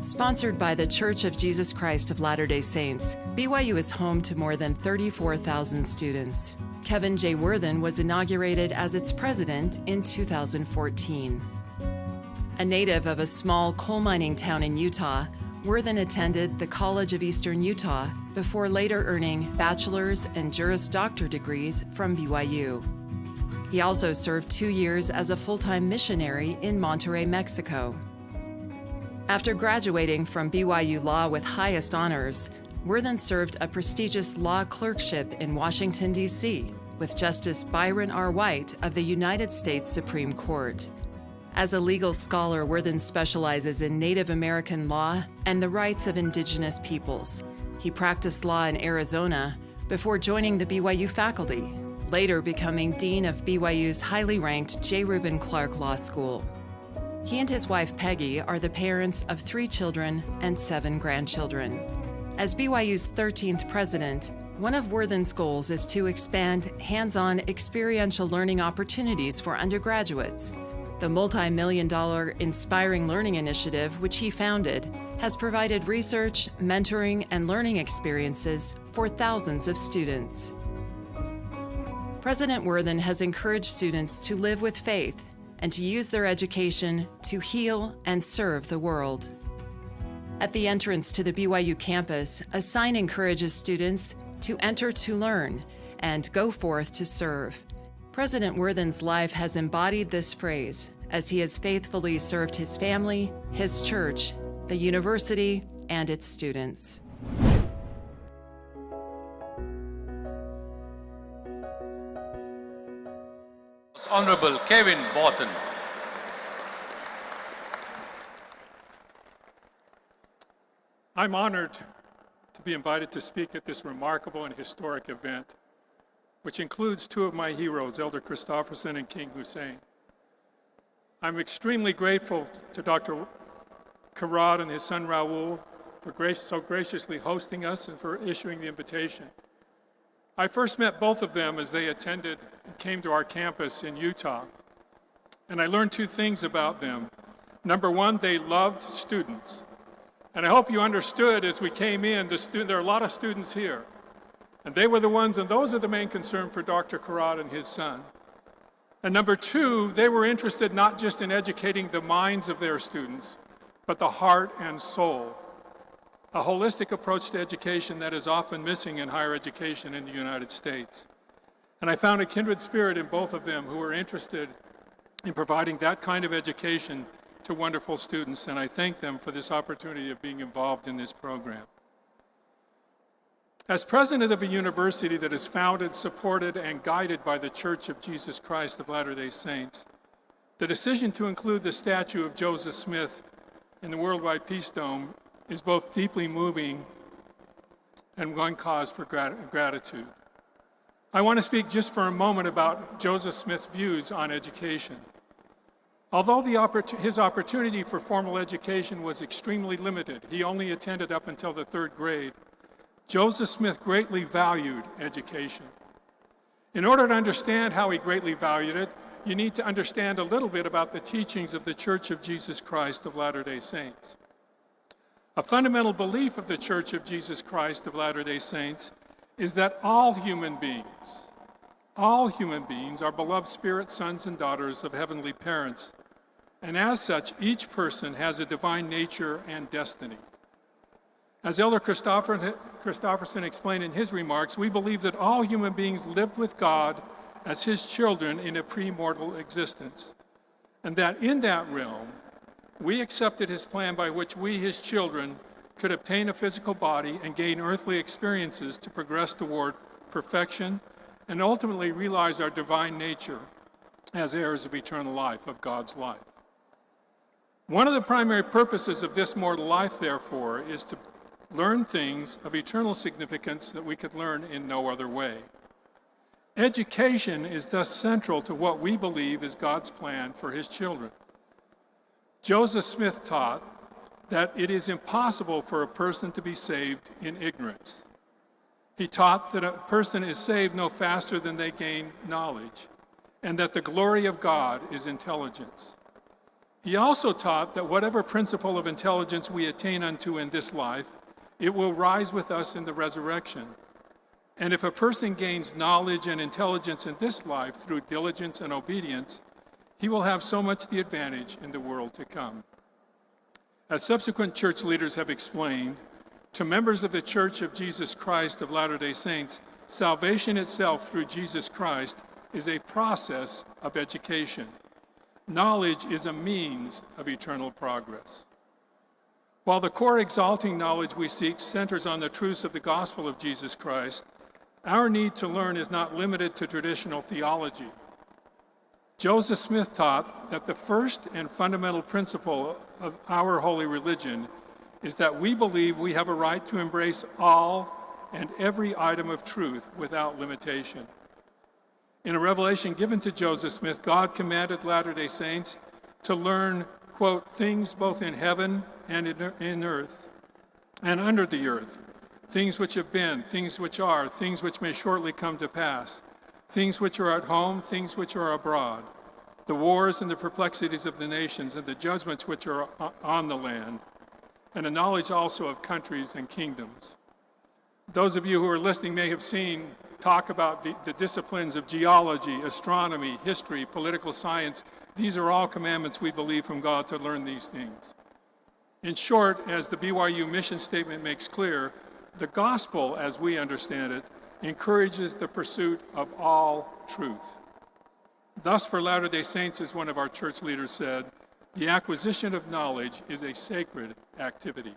Sponsored by the Church of Jesus Christ of Latter-day Saints, BYU is home to more than 34,000 students. Kevin J. Worthen was inaugurated as its president in 2014. A native of a small coal mining town in Utah, Worthen attended the College of Eastern Utah before later earning bachelor's and Juris Doctor degrees from BYU. He also served 2 years as a full-time missionary in Monterrey, Mexico. After graduating from BYU Law with highest honors, Worthen served a prestigious law clerkship in Washington, D.C., with Justice Byron R. White of the United States Supreme Court. As a legal scholar, Worthen specializes in Native American law and the rights of indigenous peoples. He practiced law in Arizona before joining the BYU faculty, later becoming dean of BYU's highly ranked J. Reuben Clark Law School. He and his wife Peggy are the parents of 3 children and 7 grandchildren. As BYU's 13th president, one of Worthen's goals is to expand hands-on experiential learning opportunities for undergraduates. The multi-million-dollar Inspiring Learning Initiative, which he founded, has provided research, mentoring, and learning experiences for thousands of students. President Worthen has encouraged students to live with faith and to use their education to heal and serve the world. At the entrance to the BYU campus, a sign encourages students to enter to learn and go forth to serve. President Worthen's life has embodied this phrase as he has faithfully served his family, his church, the university, and its students. Honorable Kevin Worthen. I'm honored to be invited to speak at this remarkable and historic event, which includes 2 of my heroes, Elder Christopherson and King Husein. I'm extremely grateful to Dr. Karad and his son Rahul for so graciously hosting us and for issuing the invitation. I first met both of them as they attended and came to our campus in Utah, and I learned 2 things about them. Number 1, they loved students. And I hope you understood as we came in, there are a lot of students here. And they were the ones, and those are the main concern for Dr. Karad and his son. And number 2, they were interested not just in educating the minds of their students, but the heart and soul, a holistic approach to education that is often missing in higher education in the United States. And I found a kindred spirit in both of them who were interested in providing that kind of education to wonderful students, and I thank them for this opportunity of being involved in this program. As president of a university that is founded, supported, and guided by the Church of Jesus Christ of Latter-day Saints, the decision to include the statue of Joseph Smith in the Worldwide Peace Dome is both deeply moving and one cause for gratitude. I want to speak just for a moment about Joseph Smith's views on education. Although his opportunity for formal education was extremely limited, he only attended up until the 3rd grade, Joseph Smith greatly valued education. In order to understand how he greatly valued it, you need to understand a little bit about the teachings of the Church of Jesus Christ of Latter-day Saints. A fundamental belief of the Church of Jesus Christ of Latter-day Saints is that all human beings are beloved spirit sons and daughters of heavenly parents, and as such, each person has a divine nature and destiny. As Elder Christopherson explained in his remarks, we believe that all human beings lived with God as his children in a pre-mortal existence, and that in that realm, we accepted his plan by which we, his children, could obtain a physical body and gain earthly experiences to progress toward perfection and ultimately realize our divine nature as heirs of eternal life, of God's life. One of the primary purposes of this mortal life, therefore, is to learn things of eternal significance that we could learn in no other way. Education is thus central to what we believe is God's plan for his children. Joseph Smith taught that it is impossible for a person to be saved in ignorance. He taught that a person is saved no faster than they gain knowledge, and that the glory of God is intelligence. He also taught that whatever principle of intelligence we attain unto in this life, it will rise with us in the resurrection. And if a person gains knowledge and intelligence in this life through diligence and obedience, he will have so much the advantage in the world to come. As subsequent church leaders have explained, to members of the Church of Jesus Christ of Latter-day Saints, salvation itself through Jesus Christ is a process of education. Knowledge is a means of eternal progress. While the core exalting knowledge we seek centers on the truths of the gospel of Jesus Christ, our need to learn is not limited to traditional theology. Joseph Smith taught that the first and fundamental principle of our holy religion is that we believe we have a right to embrace all and every item of truth without limitation. In a revelation given to Joseph Smith, God commanded Latter-day Saints to learn, quote, things both in heaven and in earth and under the earth, things which have been, things which are, things which may shortly come to pass, things which are at home, things which are abroad, the wars and the perplexities of the nations and the judgments which are on the land, and a knowledge also of countries and kingdoms. Those of you who are listening may have seen talk about the disciplines of geology, astronomy, history, political science. These are all commandments we believe from God to learn these things. In short, as the BYU mission statement makes clear, the gospel, as we understand it, encourages the pursuit of all truth. Thus, for Latter-day Saints, as one of our church leaders said, the acquisition of knowledge is a sacred activity.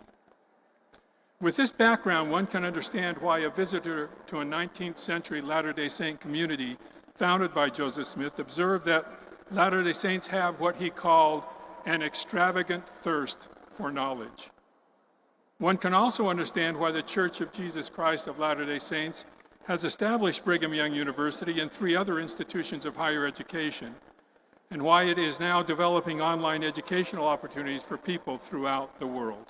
With this background, one can understand why a visitor to a 19th century Latter-day Saint community founded by Joseph Smith observed that Latter-day Saints have what he called an extravagant thirst for knowledge. One can also understand why the Church of Jesus Christ of Latter-day Saints has established Brigham Young University and 3 other institutions of higher education, and why it is now developing online educational opportunities for people throughout the world.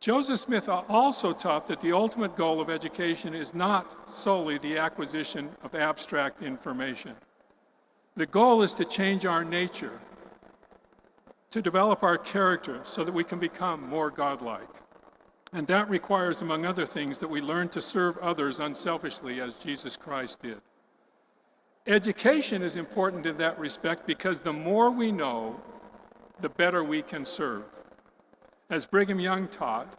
Joseph Smith also taught that the ultimate goal of education is not solely the acquisition of abstract information. The goal is to change our nature, to develop our character so that we can become more godlike. And that requires, among other things, that we learn to serve others unselfishly as Jesus Christ did. Education is important in that respect because the more we know, the better we can serve. As Brigham Young taught,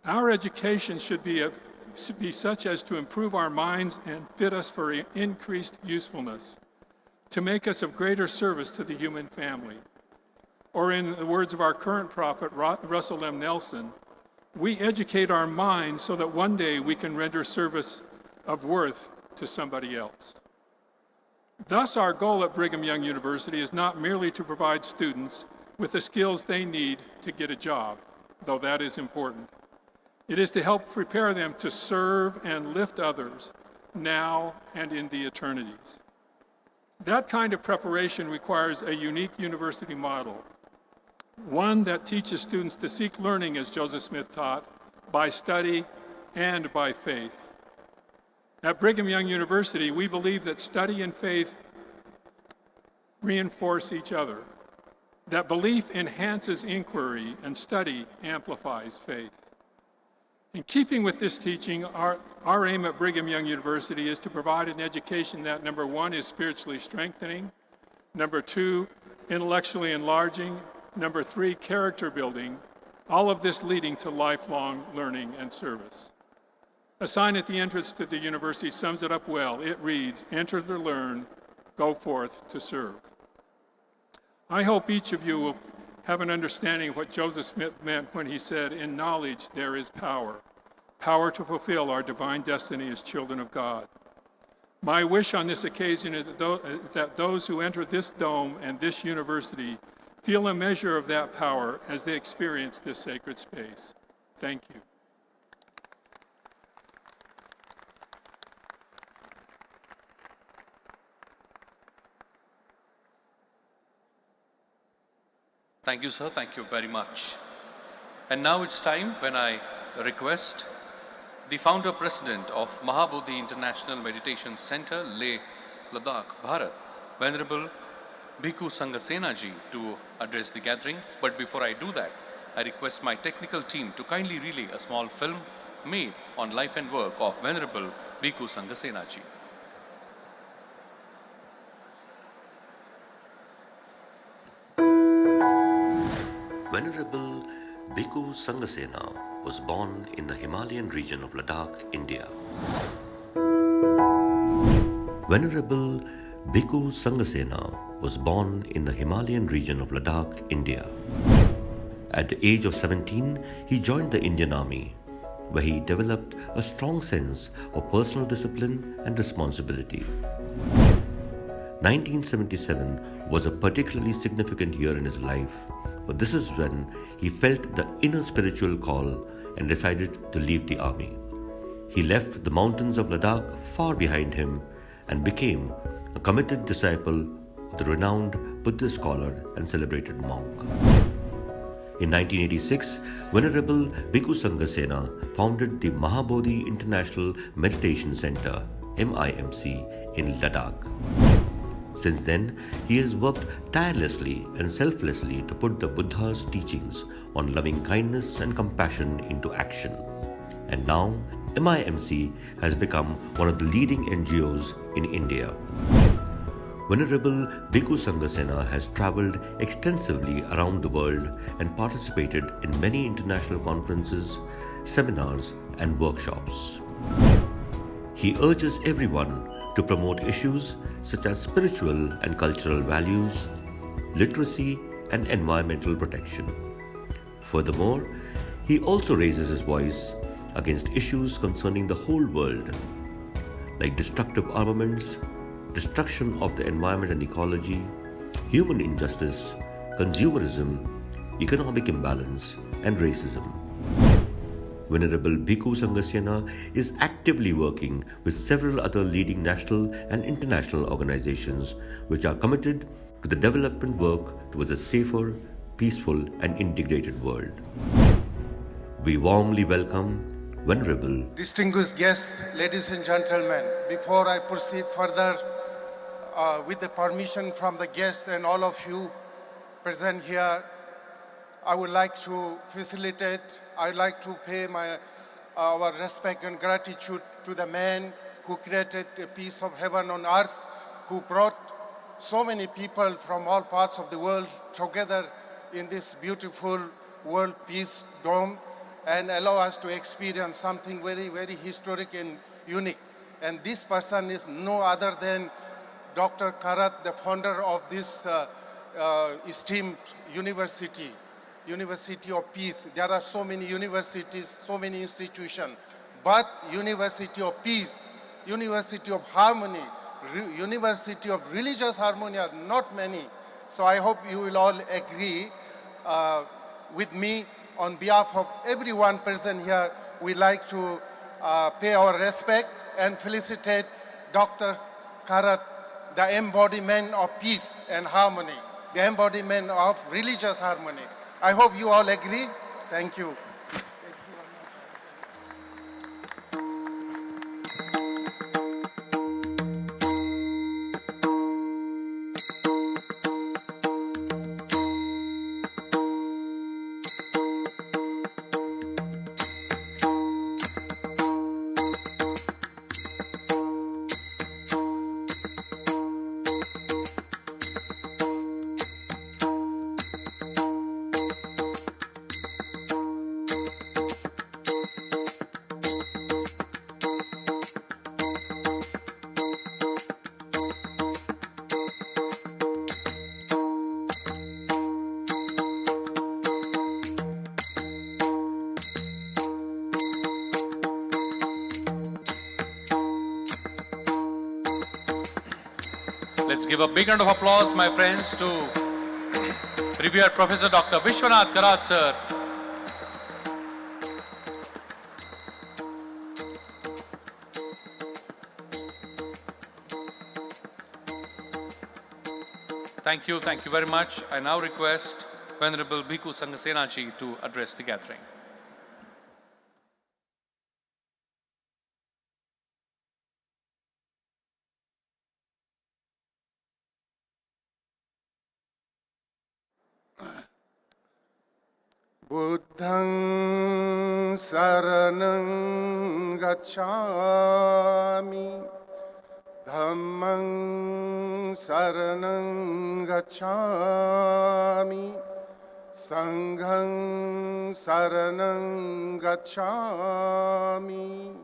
our education should be such as to improve our minds and fit us for increased usefulness, to make us of greater service to the human family. Or in the words of our current prophet, Russell M. Nelson, we educate our minds so that one day we can render service of worth to somebody else. Thus, our goal at Brigham Young University is not merely to provide students with the skills they need to get a job, though that is important. It is to help prepare them to serve and lift others now and in the eternities. That kind of preparation requires a unique university model, one that teaches students to seek learning, as Joseph Smith taught, by study and by faith. At Brigham Young University, we believe that study and faith reinforce each other, that belief enhances inquiry and study amplifies faith. In keeping with this teaching, our aim at Brigham Young University is to provide an education that, number one, is spiritually strengthening, number two, intellectually enlarging, number three, character building, all of this leading to lifelong learning and service. A sign at the entrance to the university sums it up well. It reads, "Enter to learn, go forth to serve." I hope each of you will have an understanding of what Joseph Smith meant when he said, "In knowledge there is power, power to fulfill our divine destiny as children of God." My wish on this occasion is that those who enter this dome and this university feel a measure of that power as they experience this sacred space. Thank you. Thank you, sir. Thank you very much. And now it's time when I request the founder president of Mahabodhi International Meditation Center, Leh, Ladakh, Bharat, Venerable Bhikkhu Sanghasena ji, to address the gathering. But before I do that, I request my technical team to kindly relay a small film made on life and work of Venerable Bhikkhu Sanghasena ji. Venerable Bhikkhu Sanghasena was born in the Himalayan region of Ladakh, India. Venerable Bhikkhu Sanghasena was born in the Himalayan region of Ladakh, India. At the age of 17, he joined the Indian Army, where he developed a strong sense of personal discipline and responsibility. 1977 was a particularly significant year in his life, but this is when he felt the inner spiritual call and decided to leave the army. He left the mountains of Ladakh far behind him and became a committed disciple of the renowned Buddhist scholar and celebrated monk. In 1986, Venerable Bhikkhu Sanghasena founded the Mahabodhi International Meditation Center, MIMC, in Ladakh. Since then, he has worked tirelessly and selflessly to put the Buddha's teachings on loving kindness and compassion into action. And now, MIMC has become one of the leading NGOs in India. Venerable Bhikkhu Sanghasena has travelled extensively around the world and participated in many international conferences, seminars, and workshops. He urges everyone to promote issues such as spiritual and cultural values, literacy, and environmental protection. Furthermore, he also raises his voice against issues concerning the whole world, like destructive armaments, destruction of the environment and ecology, human injustice, consumerism, economic imbalance, and racism. Venerable Bhikkhu Sanghasena is actively working with several other leading national and international organizations which are committed to the development work towards a safer, peaceful, and integrated world. We warmly welcome Venerable. Distinguished guests, ladies and gentlemen, before I proceed further, with the permission from the guests and all of you present here, I would like to facilitate, I would like to pay our respect and gratitude to the man who created a piece of heaven on earth, who brought so many people from all parts of the world together in this beautiful World Peace Dome and allow us to experience something very, very historic and unique. And this person is no other than Dr. Karat, the founder of this esteemed university, University of Peace. There are so many universities, so many institutions, but University of Peace, University of Harmony, University of Religious Harmony are not many. So I hope you will all agree with me. On behalf of everyone present here, we like to pay our respect and felicitate Dr. Karat, the embodiment of peace and harmony, the embodiment of religious harmony. I hope you all agree. Thank you. Let's give a big round of applause, my friends, to revered Professor Dr. Vishwaraj Karat, sir. Thank you very much. I now request Venerable Bhikkhu Sanghasena ji to address the gathering. Buddhaṃ saraṇaṃ gacchāmi, Dhammaṃ saraṇaṃ gacchāmi, Sangham Saranam Gacchami.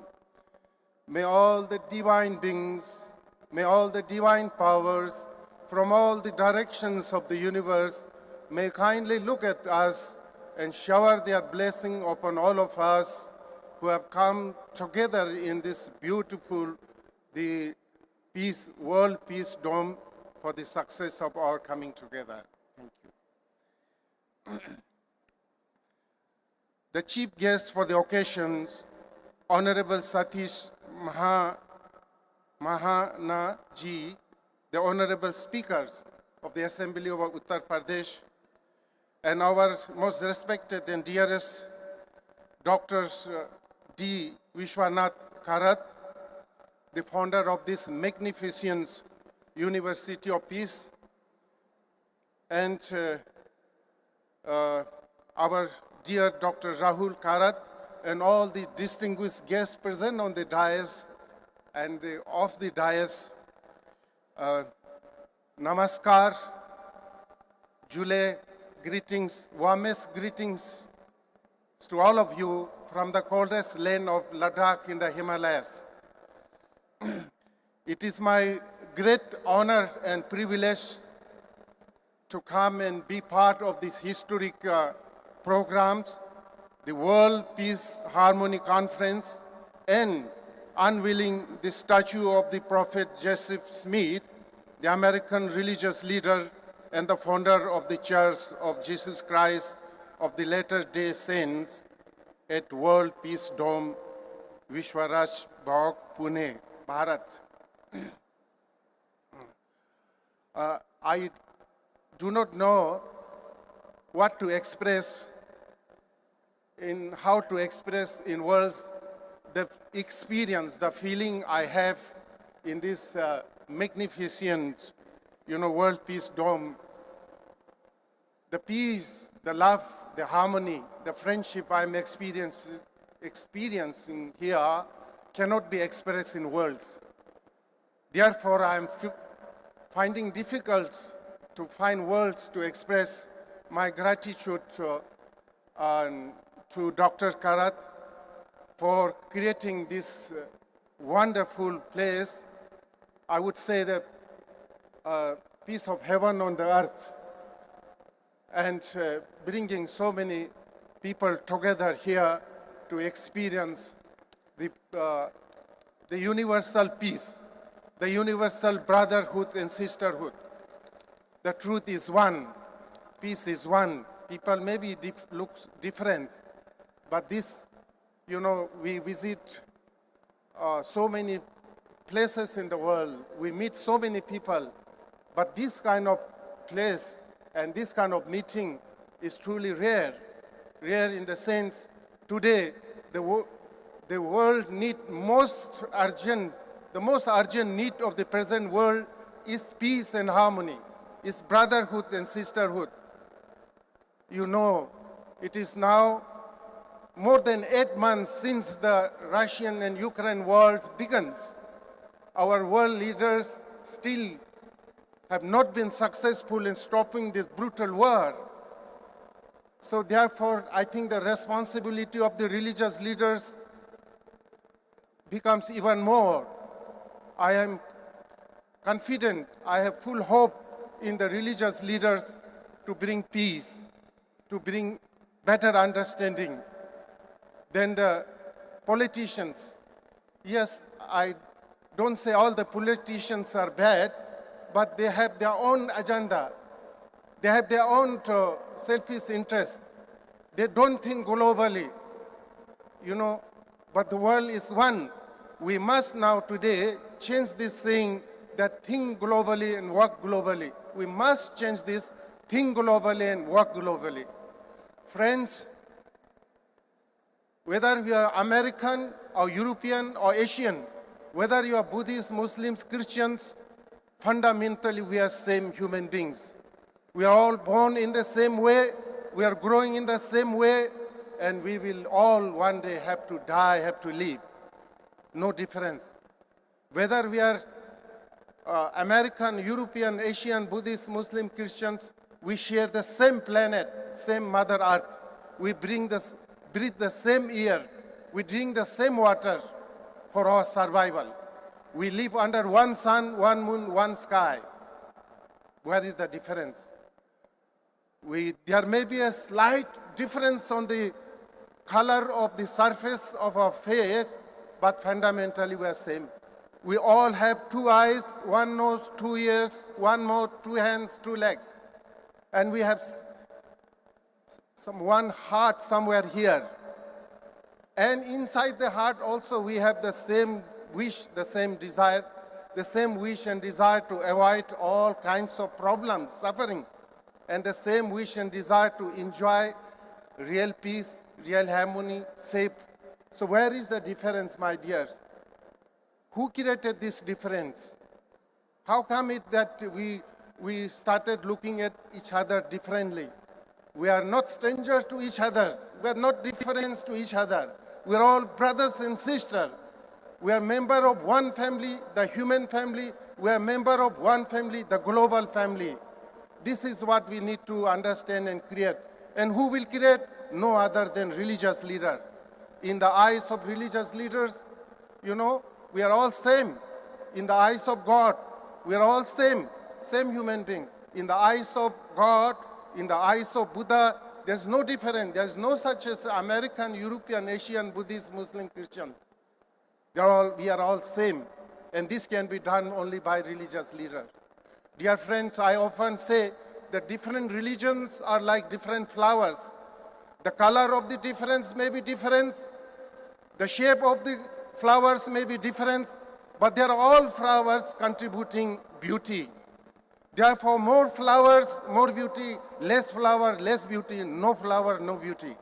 May all the divine beings, may all the divine powers from all the directions of the universe may kindly look at us and shower their blessing upon all of us who have come together in this beautiful, the peace, World Peace Dome for the success of our coming together. Thank you. The chief guest for the occasions, Honorable Satish Mahana ji, the honorable speakers of the Assembly of Uttar Pradesh, and our most respected and dearest Doctors D. Vishwanath Karat, the founder of this magnificent University of Peace, and our dear Dr. Rahul Karat, and all the distinguished guests present on the dais and off the dais. Namaskar, Jule, greetings, warmest greetings to all of you from the coldest land of Ladakh in the Himalayas. It is my great honor and privilege to come and be part of this historic programs, the World Peace Harmony Conference, and unveiling the statue of the Prophet Joseph Smith, the American religious leader and the founder of the Church of Jesus Christ of the Latter-day Saints at World Peace Dome, Vishwaraj, Baug, Pune, Bharat. I do not know what to express how to express in words the experience, the feeling I have in this magnificent, World Peace Dome. The peace, the love, the harmony, the friendship I'm experiencing here cannot be expressed in words. Therefore, I'm finding difficult to find words to express my gratitude to Dr. Karat for creating this wonderful place. I would say the piece of heaven on the earth, and bringing so many people together here to experience the universal peace, the universal brotherhood and sisterhood. The truth is one, peace is one. People maybe look different, but this, you know, we visit so many places in the world, we meet so many people, but this kind of place and this kind of meeting is truly rare. Rare in the sense, today, the world need the most urgent need of the present world is peace and harmony, is brotherhood and sisterhood. You know, it is now more than 8 months since the Russian and Ukraine wars begins. Our world leaders still have not been successful in stopping this brutal war. So therefore, I think the responsibility of the religious leaders becomes even more. I am confident, I have full hope in the religious leaders to bring peace, to bring better understanding than the politicians. Yes, I don't say all the politicians are bad, but they have their own agenda. They have their own selfish interests. They don't think globally, you know, but the world is one. We must now today change this thing that think globally and work globally. We must change this, think globally and work globally. Friends, whether you are American or European or Asian, whether you are Buddhists, Muslims, Christians, fundamentally we are same human beings. We are all born in the same way, we are growing in the same way, and we will all one day have to die, have to live. No difference. Whether we are American, European, Asian, Buddhist, Muslim, Christians, we share the same planet, same Mother Earth. We breathe the same air. We drink the same water for our survival. We live under one sun, one moon, one sky. Where is the difference? There may be a slight difference on the color of the surface of our face, but fundamentally we are same. We all have 2 eyes, 1 nose, 2 ears, 1 mouth, 2 hands, 2 legs. And we have one heart somewhere here. And inside the heart also we have the same wish, the same desire, the same wish and desire to avoid all kinds of problems, suffering, and the same wish and desire to enjoy real peace, real harmony, safe. So where is the difference, my dears? Who created this difference? How come it that we started looking at each other differently? We are not strangers to each other. We are not different to each other. We are all brothers and sisters. We are member of one family, the human family. We are member of one family, the global family. This is what we need to understand and create. And who will create? No other than religious leader. In the eyes of religious leaders, you know, we are all same. In the eyes of God, we are all same human beings. In the eyes of God, in the eyes of Buddha, there's no difference. There's no such as American, European, Asian, Buddhist, Muslim, Christians. We are all same. And this can be done only by religious leaders. Dear friends, I often say that different religions are like different flowers. The color of the difference may be different. The shape of the flowers may be different. But they are all flowers contributing beauty. Therefore, more flowers, more beauty, less flower, less beauty, no flower, no beauty.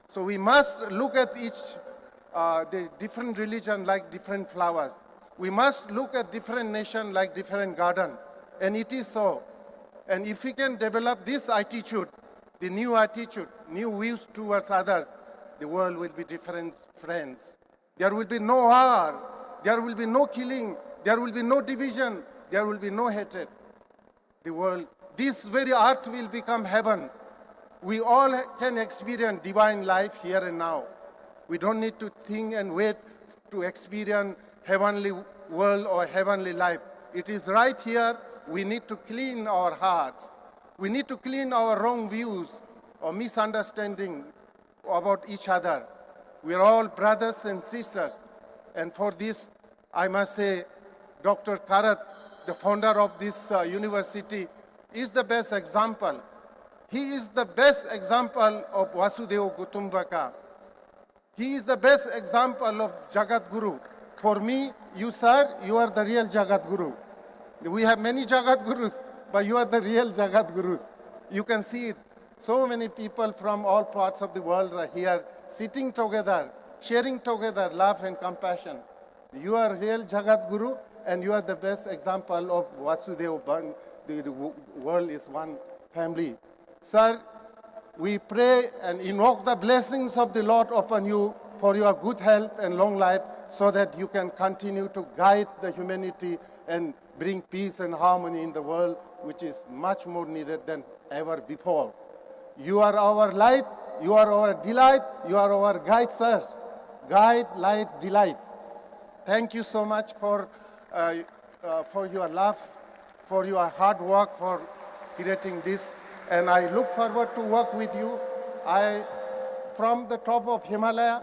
So we must look at the different religion like different flowers. We must look at different nation like different garden. And it is so. And if we can develop this attitude, the new attitude, new views towards others, the world will be different, friends. There will be no war, there will be no killing, there will be no division, there will be no hatred. The world, this very earth will become heaven We all can experience divine life here and now. We don't need to think and wait to experience heavenly world or heavenly life. It is right here. We need to clean our hearts. We need to clean our wrong views or misunderstanding about each other. We are all brothers and sisters. And for this, I must say, Dr. Bharat, the founder of this university, is the best example. He is the best example of Vasudeva Kutumbaka. He is the best example of Jagat Guru. For me, you, sir, you are the real Jagat Guru. We have many Jagat Gurus, but you are the real Jagat Gurus. You can see it. So many people from all parts of the world are here, sitting together, sharing together love and compassion. You are real Jagat Guru, and you are the best example of Vasudeva. The world is one family. Sir, we pray and invoke the blessings of the Lord upon you for your good health and long life, so that you can continue to guide the humanity and bring peace and harmony in the world, which is much more needed than ever before. You are our light, you are our delight, you are our guide, sir. Guide, light, delight. Thank you so much for your love, for your hard work, for creating this. And I look forward to work with you. From the top of Himalaya,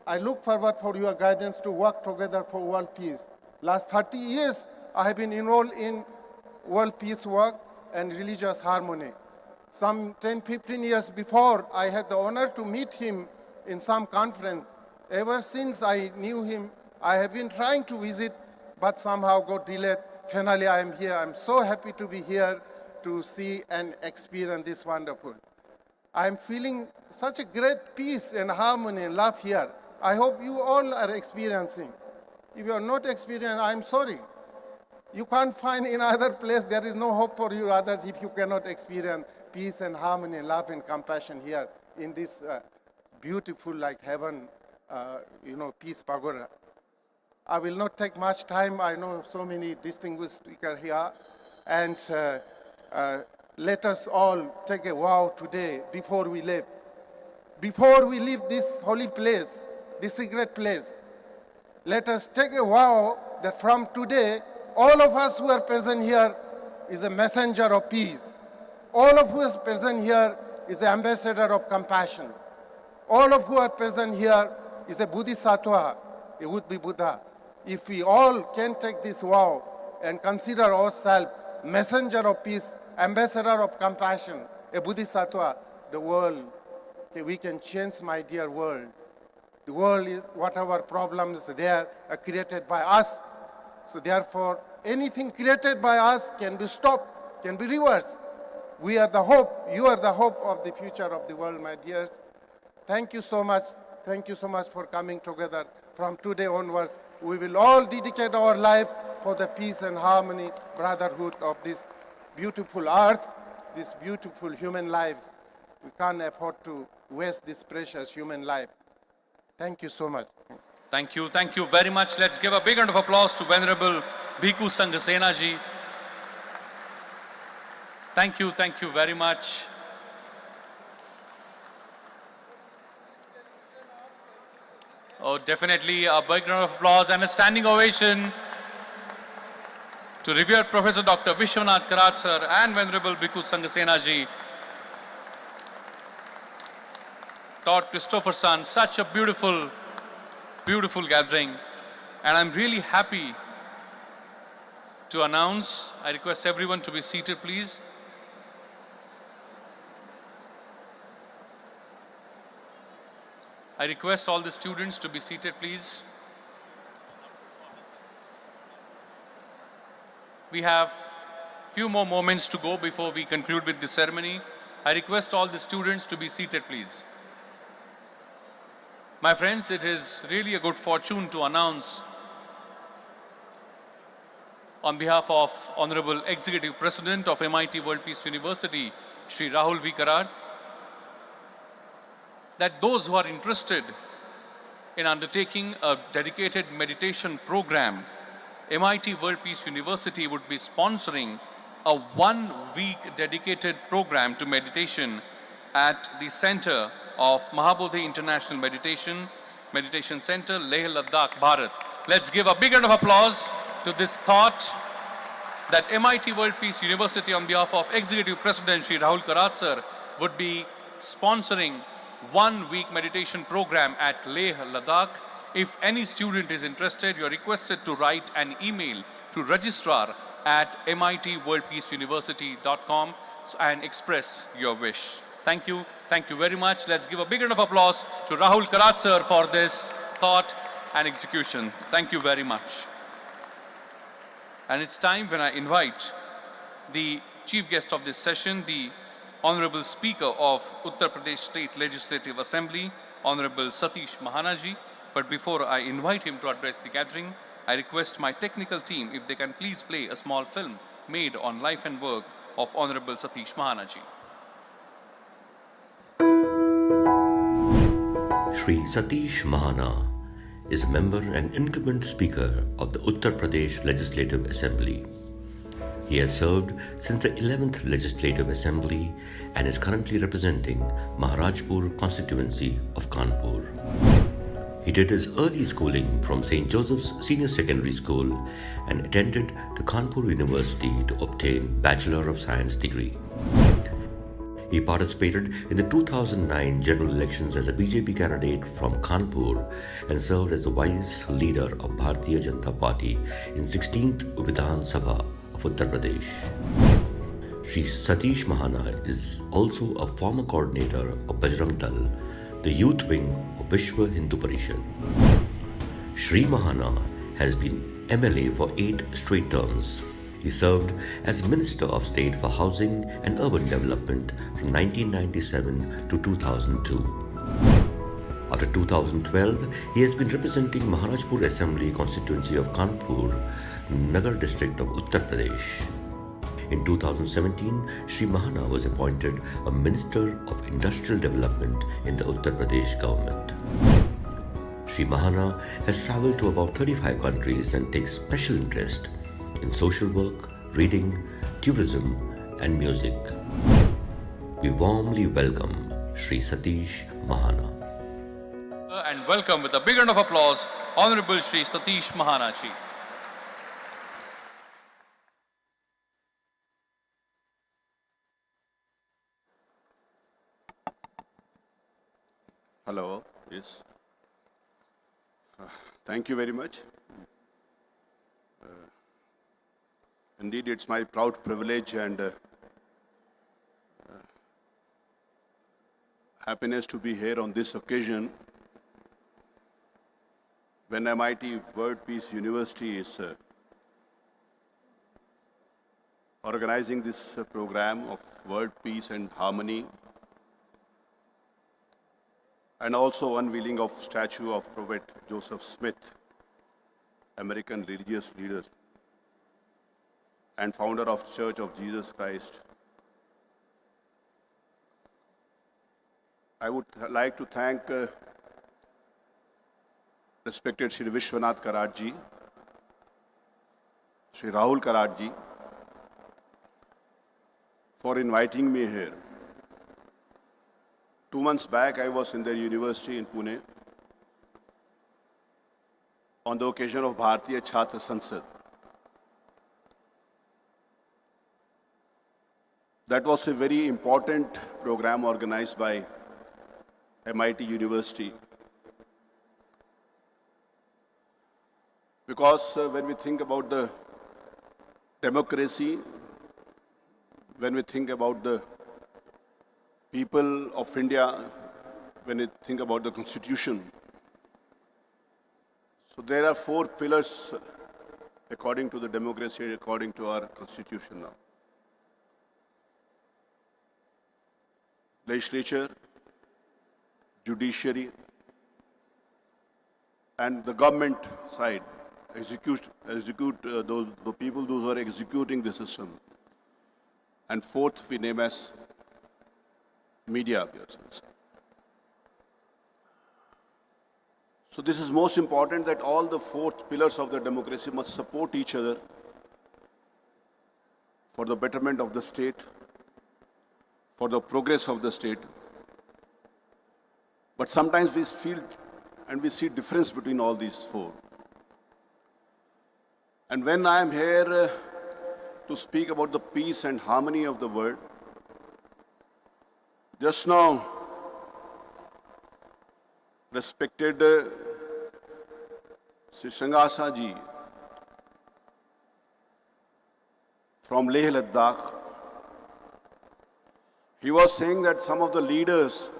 I look forward for your guidance to work together for world peace. Last 30 years, I have been enrolled in world peace work and religious harmony. Some 10, 15 years before, I had the honor to meet him in some conference. Ever since I knew him, I have been trying to visit, but somehow got delayed. Finally, I am here. I'm so happy to be here to see and experience this wonderful. I'm feeling such a great peace and harmony and love here. I hope you all are experiencing. If you are not experiencing, I'm sorry. You can't find in other place. There is no hope for you others if you cannot experience peace and harmony, love and compassion here in this beautiful, like heaven, peace pagoda. I will not take much time. I know so many distinguished speakers here. And let us all take a vow today before we leave. Before we leave this holy place, this sacred place, let us take a vow that from today, all of us who are present here is a messenger of peace. All of who is present here is an ambassador of compassion. All of who are present here is a Bodhisattva, a would-be Buddha. If we all can take this vow and consider ourselves messenger of peace, ambassador of compassion, a Bodhisattva, the world, we can change, my dear world. The world is whatever problems there are created by us. So therefore, anything created by us can be stopped, can be reversed. We are the hope, you are the hope of the future of the world, my dears. Thank you so much. Thank you so much for coming together. From today onwards, we will all dedicate our life for the peace and harmony, brotherhood of this beautiful earth, this beautiful human life. We can't afford to waste this precious human life. Thank you so much. Thank you very much. Let's give a big round of applause to Venerable Bhikkhu Sanghasena ji. Thank you very much. Oh, definitely a big round of applause and a standing ovation to revered Professor Dr. Vishwaraj sir and Venerable Bhikkhu Sanghasena ji. Taught Christopherson, such a beautiful gathering. And I'm really happy to announce, I request everyone to be seated, please. I request all the students to be seated, please. We have few more moments to go before we conclude with the ceremony. I request all the students to be seated, please. My friends, it is really a good fortune to announce on behalf of Honorable Executive President of MIT World Peace University, Shri Rahul V. Karad, that those who are interested in undertaking a dedicated meditation program, MIT World Peace University would be sponsoring a 1-week dedicated program to meditation at the center of Mahabodhi International Meditation Center, Leh Ladakh, Bharat. Let's give a big round of applause to this thought that MIT World Peace University, on behalf of Executive President Shri Rahul Karat sir, would be sponsoring 1-week meditation program at Leh Ladakh. If any student is interested, you are requested to write an email to registrar@mitworldpeaceuniversity.com and express your wish. Thank you. Thank you very much. Let's give a big round of applause to Rahul Karat sir for this thought and execution. Thank you very much. And it's time when I invite the chief guest of this session, the Honorable Speaker of Uttar Pradesh State Legislative Assembly, Honorable Satish Mahana ji. But before I invite him to address the gathering, I request my technical team if they can please play a small film made on life and work of Honorable Satish Mahana ji. Shri Satish Mahana is a member and incumbent speaker of the Uttar Pradesh Legislative Assembly. He has served since the 11th Legislative Assembly and is currently representing Maharajpur constituency of Kanpur. He did his early schooling from St. Joseph's Senior Secondary School and attended the Kanpur University to obtain Bachelor of Science degree. He participated in the 2009 general elections as a BJP candidate from Kanpur and served as the vice leader of Bharatiya Janata Party in 16th Vidhan Sabha of Uttar Pradesh. Shri Satish Mahana is also a former coordinator of Bajrang Dal, the youth wing of Vishwa Hindu Parishad. Shri Mahana has been MLA for 8 straight terms. He served as Minister of State for Housing and Urban Development from 1997 to 2002. After 2012, he has been representing Maharajpur Assembly constituency of Kanpur, Nagar district of Uttar Pradesh. In 2017, Shri Mahana was appointed a Minister of Industrial Development in the Uttar Pradesh government. Shri Mahana has travelled to about 35 countries and takes special interest in social work, reading, tourism and music. We warmly welcome Shri Satish Mahana. And welcome with a big round of applause, Honorable Shri Satish Mahana ji. Hello, yes. Thank you very much. Indeed, it's my proud privilege and happiness to be here on this occasion when MIT World Peace University is organizing this program of World Peace and Harmony, and also unveiling of statue of Prophet Joseph Smith, American religious leader and founder of Church of Jesus Christ. I would like to thank respected Shri Vishwanath Karat ji, Shri Rahul Karat ji, for inviting me here. 2 months back, I was in their university in Pune on the occasion of Bharatiya Chhatra Sansad. That was a very important program organized by MIT University. Because when we think about the democracy, when we think about the people of India, when we think about the Constitution, so there are 4 pillars according to the democracy, according to our Constitution now. Legislature, judiciary, and the government side, execute the people, those who are executing the system. And 4th, we name as media persons. So this is most important, that all the 4 pillars of the democracy must support each other for the betterment of the state, for the progress of the state, But sometimes we feel and we see difference between all these four. And when I am here to speak about the peace and harmony of the world, just now, respected Sri Sanghasena ji from Leh Ladakh, he was saying that some of the leaders,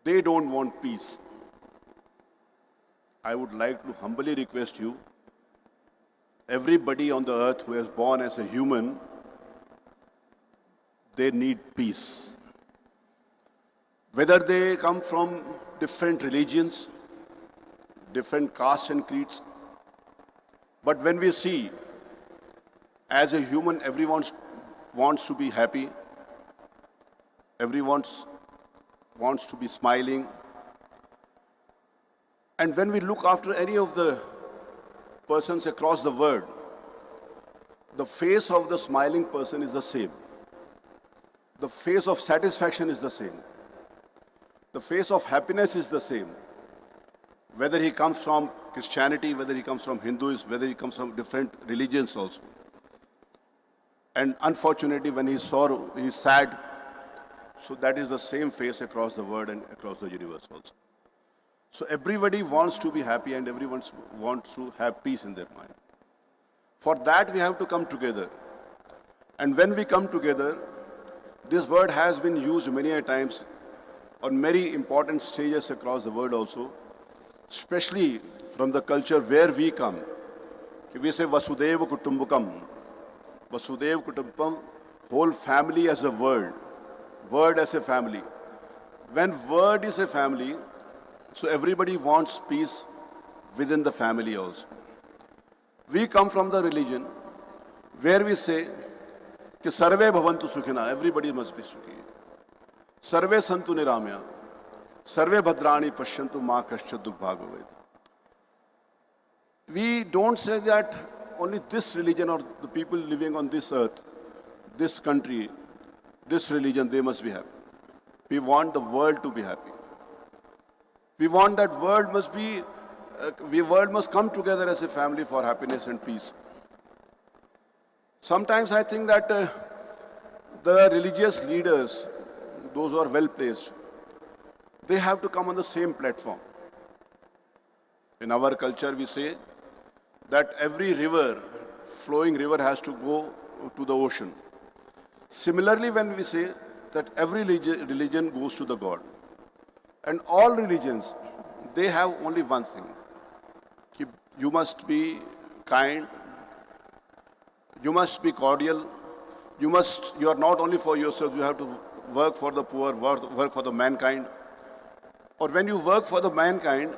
they don't want peace. I would like to humbly request you, everybody on the earth who is born as a human, they need peace. Whether they come from different religions, different castes and creeds, but when we see, as a human, everyone wants to be happy, everyone wants to be smiling, and when we look after any of the persons across the world, the face of the smiling person is the same. The face of satisfaction is the same. The face of happiness is the same. Whether he comes from Christianity, whether he comes from Hinduism, whether he comes from different religions also. And unfortunately, when he's sorrow, he's sad, so that is the same face across the world and across the universe also. So everybody wants to be happy and everyone wants to have peace in their mind. For that, we have to come together. And when we come together, this word has been used many a times on many important stages across the world also, especially from the culture where we come. We say Vasudeva Kutumbakam. Vasudeva Kutumbakam, whole family as a word as a family. When word is a family, so everybody wants peace within the family also. We come from the religion where we say कि सर्वे भवन्तु सुखिनः, everybody must be sukhi. सर्वे सन्तु निरामया, सर्वे भद्राणि पश्यन्तु मा कश्चित् दुःखभाग् भवेत्. We don't say that only this religion or the people living on this earth, this country, this religion, they must be happy. We want the world to be happy. We want that world must come together as a family for happiness and peace. Sometimes I think that the religious leaders, those who are well placed, they have to come on the same platform. In our culture, we say that every river, flowing river, has to go to the ocean. Similarly, when we say that every religion goes to the God, and all religions, they have only one thing: you must be kind, you must be cordial, you are not only for yourself, you have to work for the poor, work for the mankind. Or when you work for the mankind,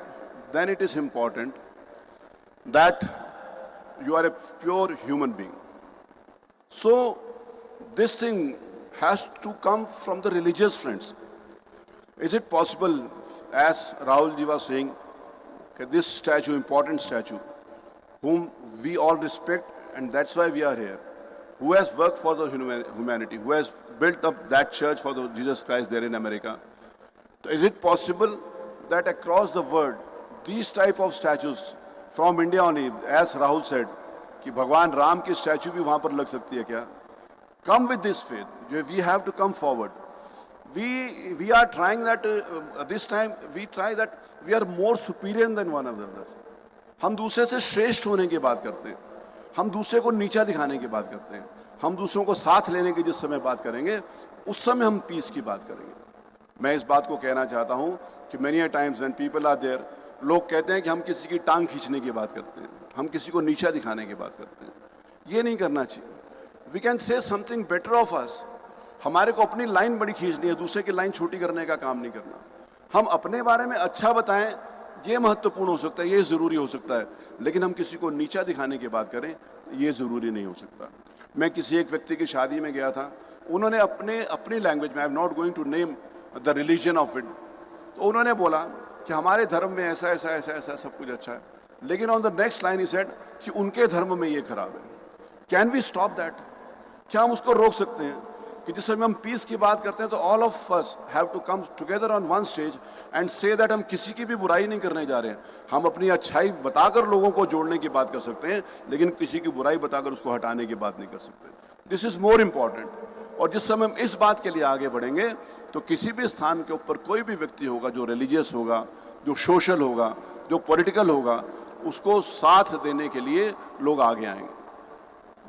then it is important that you are a pure human being. So this thing has to come from the religious friends. Is it possible, as Rahul ji was saying, that this statue, important statue, whom we all respect, and that's why we are here, who has worked for the humanity, who has built up that church for the Jesus Christ there in America, is it possible that across the world, these type of statues, from India only, as Rahul said, कि भगवान राम की statue भी वहाँ पर लग सकती है क्या? Come with this faith. We have to come forward. We are trying that this time. We try that we are more superior than one another. हम दूसरे से श्रेष्ठ होने की बात करते हैं. हम दूसरे को नीचा दिखाने की बात करते हैं. हम दूसरों को साथ लेने की जिस समय बात करेंगे, उस समय हम पीस की बात करेंगे. मैं इस बात को कहना चाहता हूँ कि many a times when people are there, लोग कहते हैं कि हम किसी की टांग खींचने की बात करते हैं, हम किसी को नीचा दिखाने की बात करते हैं. ये नहीं करना चाहिए. We can say something better of us. हमारे को अपनी लाइन बड़ी खींचनी है, दूसरे की लाइन छोटी करने का काम नहीं करना. हम अपने बारे में अच्छा बताएं, ये महत्वपूर्ण हो सकता है, ये ज़रूरी हो सकता है, लेकिन हम किसी को नीचा दिखाने की बात करें, ये ज़रूरी नहीं हो सकता. मैं किसी एक व्यक्ति की शादी में गया था, उन्होंने अपनी लैंग्वेज में, I am not going to name the religion of it, तो उन्होंने बोला कि हमारे धर्म में ऐसा ऐसा ऐसा ऐसा सब कुछ अच्छा है, लेकिन ऑन द नेक्स्ट लाइन ही सेड कि उनके धर्म में ये खराब है. Can we stop that? क्या हम उसको रोक सकते हैं? कि जिस समय हम पीस की बात करते हैं तो all of us have to come together on one stage and say that हम किसी की भी बुराई नहीं करने जा रहे हैं। हम अपनी अच्छाई बताकर लोगों को जोड़ने की बात कर सकते हैं, लेकिन किसी की बुराई बताकर उसको हटाने की बात नहीं कर सकते। This is more important. और जिस समय हम इस बात के लिए आगे बढ़ेंगे तो किसी भी स्थान के ऊपर कोई भी व्यक्ति होगा जो रिलीजियस होगा, जो सोशल होगा, जो पॉलिटिकल होगा, उसको साथ देने के लिए लोग आगे आएंगे।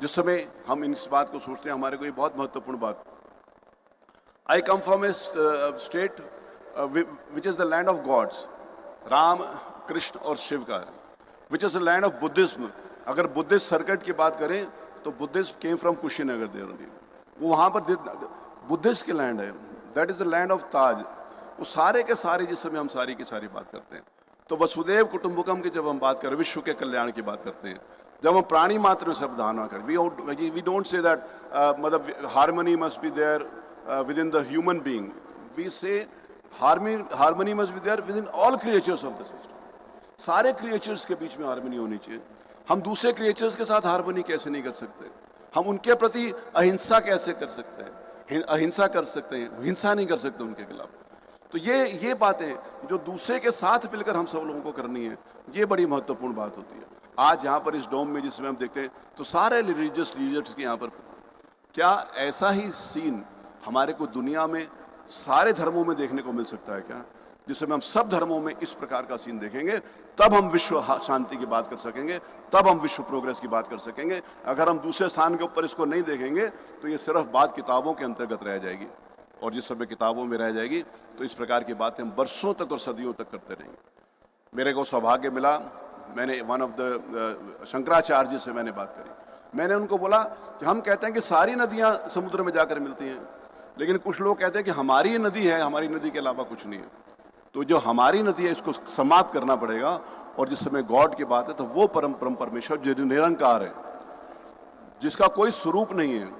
जिस समय हम इस बात को सोचते हैं, हमारे को ये बहुत महत्वपूर्ण बात, I come from a state which is the land of gods, Ram, Krishna और शिव का है, which is the land of Buddhism. अगर बुद्धिस्ट सर्किट की बात करें तो Buddhist came from Kushinagar Dehradun, वो वहाँ पर बुद्धिस्ट के लैंड है, that is the land of Taj. वो सारे के सारे जिस समय हम सारी की सारी बात करते हैं तो वसुदेव कुटुंबकम की जब हम बात करें, विश्व के कल्याण की बात करते हैं, जब हम प्राणी मात्र में सावधान करें, वी डोंट से दैट मतलब harmony must be there within the human being, we say harmony must be there within all creatures of the system. सारे क्रिएचर्स के बीच में हार्मनी होनी चाहिए। हम दूसरे क्रिएचर्स के साथ हार्मनी कैसे नहीं कर सकते? हम उनके प्रति अहिंसा कैसे कर सकते हैं? अहिंसा कर सकते हैं, हिंसा नहीं कर सकते उनके खिलाफ। तो ये बातें जो दूसरे के साथ मिलकर हम सब लोगों को करनी है, ये बड़ी महत्वपूर्ण बात होती है। आज यहाँ पर इस डोम में जिसमें हम देखते हैं तो सारे रिलीजियस लीडर्स के यहाँ पर, क्या ऐसा ही सीन हमारे को दुनिया में सारे धर्मों में देखने को मिल सकता है क्या? जिसमें हम सब धर्मों में इस प्रकार का सीन देखेंगे, तब हम विश्व शांति की बात कर सकेंगे, तब हम विश्व प्रोग्रेस की बात कर सकेंगे। अगर हम दूसरे स्थान के ऊपर इसको नहीं देखेंगे तो ये सिर्फ बात किताबों के अंतर्गत रह जाएगी, और जिस समय किताबों में रह जाएगी तो इस प्रकार की बातें हम बरसों तक और सदियों तक करते रहेंगे। मेरे को सौभाग्य मिला, मैंने वन ऑफ द शंकराचार्य से मैंने बात करी। मैंने उनको बोला कि हम कहते हैं कि सारी नदियाँ समुद्र में जाकर मिलती हैं, लेकिन कुछ लोग कहते हैं कि हमारी नदी है, हमारी नदी के अलावा कुछ नहीं है। तो जो हमारी नदी है इसको समाप्त करना पड़ेगा। और जिस समय गॉड की बात है तो वो परम परमेश्वर जो निरंकार है, जिसका कोई स्वरूप नहीं है।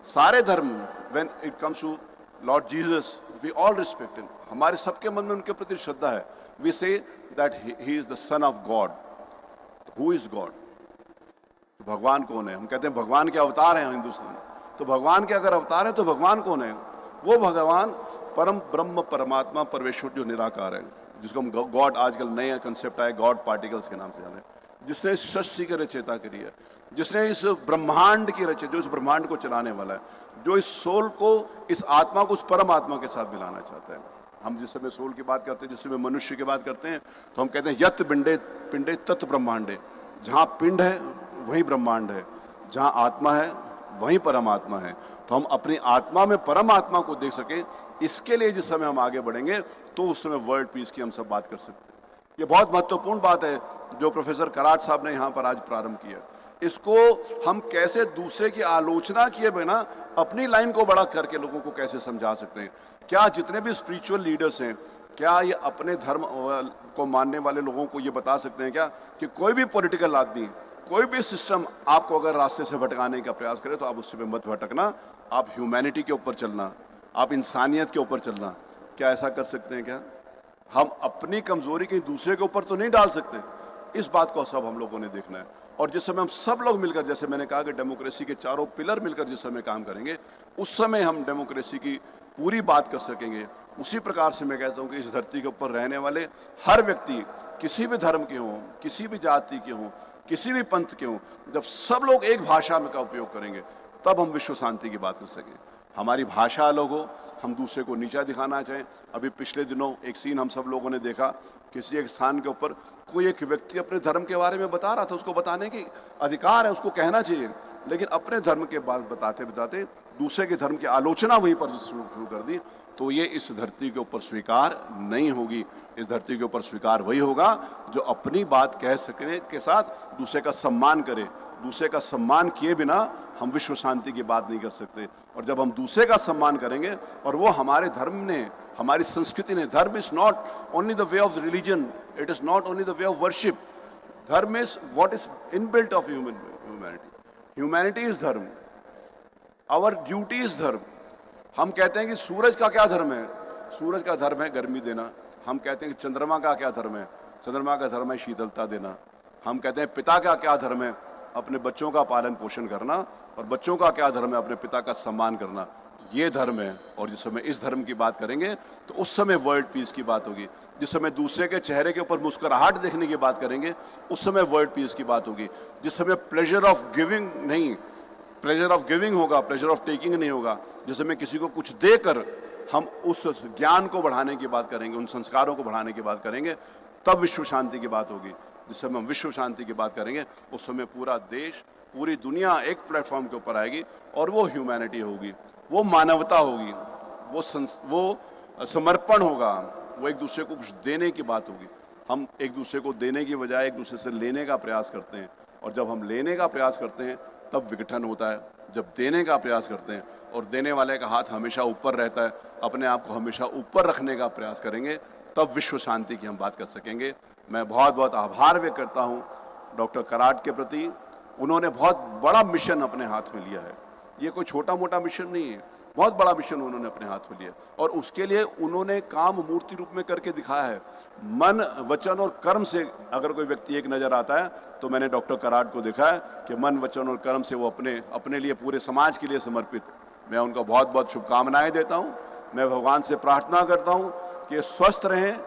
सारे धर्म, when it comes to Lord Jesus, we all respect him. हमारे सबके मन में उनके प्रति श्रद्धा है। We say that he is the son of God. Who is God? भगवान कौन है? हम कहते हैं भगवान के अवतार हैं हिंदुस्तान। तो भगवान के अगर अवतार है तो भगवान कौन है? वो भगवान परम ब्रह्म परमात्मा परमेश्वर जो निराकार है, जिसको हम गॉड, आजकल नया कंसेप्ट आया गॉड पार्टिकल्स के नाम से जाने, जिसने इस सृष्टि की रचयिता करी है, जिसने इस ब्रह्मांड की रचय, जो इस ब्रह्मांड को चलाने वाला है, जो इस सोल को, इस आत्मा को उस परमात्मा के साथ मिलाना चाहता है। हम जिस समय सोल की बात करते हैं, जिस समय मनुष्य की बात करते हैं, तो हम कहते हैं यत पिंडे पिंडे तत् ब्रह्मांडे। जहाँ पिंड है वहीं ब्रह्मांड है, जहाँ आत्मा है वहीं परमात्मा है। तो हम अपनी आत्मा में परमात्मा को देख सकें, इसके लिए जिस समय हम आगे बढ़ेंगे तो उस समय वर्ल्ड पीस की हम सब बात कर सकते हैं। ये बहुत महत्वपूर्ण बात है जो प्रोफेसर कराट साहब ने यहाँ पर आज प्रारंभ किया। इसको हम कैसे दूसरे की आलोचना किए बिना अपनी लाइन को बड़ा करके लोगों को कैसे समझा सकते हैं? क्या जितने भी स्पिरिचुअल लीडर्स हैं, क्या ये अपने धर्म को मानने वाले लोगों को ये बता सकते हैं क्या कि कोई भी पॉलिटिकल आदमी, कोई भी सिस्टम आपको अगर रास्ते से भटकाने का प्रयास करे तो आप उससे मत भटकना, आप ह्यूमैनिटी के ऊपर चलना, आप इंसानियत के ऊपर चलना। क्या ऐसा कर सकते हैं क्या? हम अपनी कमजोरी कहीं दूसरे के ऊपर तो नहीं डाल सकते। इस बात को सब हम लोगों ने देखना है। और जिस समय हम सब लोग मिलकर, जैसे मैंने कहा कि डेमोक्रेसी के चारों पिलर मिलकर जिस समय काम करेंगे, उस समय हम डेमोक्रेसी की पूरी बात कर सकेंगे। उसी प्रकार से मैं कहता हूँ कि इस धरती के ऊपर रहने वाले हर व्यक्ति, किसी भी धर्म के हों, किसी भी जाति के हों, किसी भी पंथ के हों, जब सब लोग एक भाषा में का उपयोग करेंगे तब हम विश्व शांति की बात कर सकें। हमारी भाषा अलग हो, हम दूसरे को नीचा दिखाना चाहें। अभी पिछले दिनों एक सीन हम सब लोगों ने देखा, किसी एक स्थान के ऊपर कोई एक व्यक्ति अपने धर्म के बारे में बता रहा था। उसको बताने की अधिकार है, उसको कहना चाहिए, लेकिन अपने धर्म के बात बताते बताते दूसरे के धर्म की आलोचना वहीं पर शुरू कर दी। तो ये इस धरती के ऊपर स्वीकार नहीं होगी। इस धरती के ऊपर स्वीकार वही होगा जो अपनी बात कह सकने के साथ दूसरे का सम्मान करे। दूसरे का सम्मान किए बिना हम विश्व शांति की बात नहीं कर सकते। और जब हम दूसरे का सम्मान करेंगे, और वो हमारे धर्म ने, हमारी संस्कृति ने, dharma is not only the way of religion, it is not only the way of worship. Dharma is what is inbuilt of humanity. Humanity is dharma, our duty is dharma. हम कहते हैं कि सूरज का क्या धर्म है? सूरज का धर्म है गर्मी देना। हम कहते हैं कि चंद्रमा का क्या धर्म है? चंद्रमा का धर्म है शीतलता देना। हम कहते हैं पिता का क्या धर्म है? अपने बच्चों का पालन पोषण करना और बच्चों का क्या धर्म है, अपने पिता का सम्मान करना, ये धर्म है। और जिस समय इस धर्म की बात करेंगे तो उस समय वर्ल्ड पीस की बात होगी। जिस समय दूसरे के चेहरे के ऊपर मुस्कुराहट देखने की बात करेंगे उस समय वर्ल्ड पीस की बात होगी। जिस समय प्लेजर ऑफ गिविंग नहीं, प्लेजर ऑफ गिविंग होगा, प्लेजर ऑफ टेकिंग नहीं होगा। जिस समय किसी को कुछ देकर हम उस ज्ञान को बढ़ाने की बात करेंगे, उन संस्कारों को बढ़ाने की बात करेंगे, तब विश्व शांति की बात होगी। जिस समय हम विश्व शांति की बात करेंगे उस समय पूरा देश, पूरी दुनिया एक प्लेटफॉर्म के ऊपर आएगी और वो ह्यूमैनिटी होगी, वो मानवता होगी, वो समर्पण होगा, वो एक दूसरे को कुछ देने की बात होगी। हम एक दूसरे को देने की बजाय एक दूसरे से लेने का प्रयास करते हैं, और जब हम लेने का प्रयास करते हैं तब विघटन होता है। जब देने का प्रयास करते हैं और देने वाले का हाथ हमेशा ऊपर रहता है, अपने आप को हमेशा ऊपर रखने का प्रयास करेंगे, तब विश्व शांति की हम बात कर सकेंगे। मैं बहुत बहुत आभार व्यक्त करता हूँ डॉक्टर कराट के प्रति। उन्होंने बहुत बड़ा मिशन अपने हाथ में लिया है। ये कोई छोटा मोटा मिशन नहीं है, बहुत बड़ा मिशन उन्होंने अपने हाथ में लिया और उसके लिए उन्होंने काम मूर्ति रूप में करके दिखाया है। मन, वचन और कर्म से अगर कोई व्यक्ति एक नज़र आता है तो मैंने डॉक्टर कराट को देखा है कि मन, वचन और कर्म से वो अपने लिए, पूरे समाज के लिए समर्पित। मैं उनको बहुत बहुत शुभकामनाएं देता हूँ। मैं भगवान से प्रार्थना करता हूँ कि स्वस्थ रहें,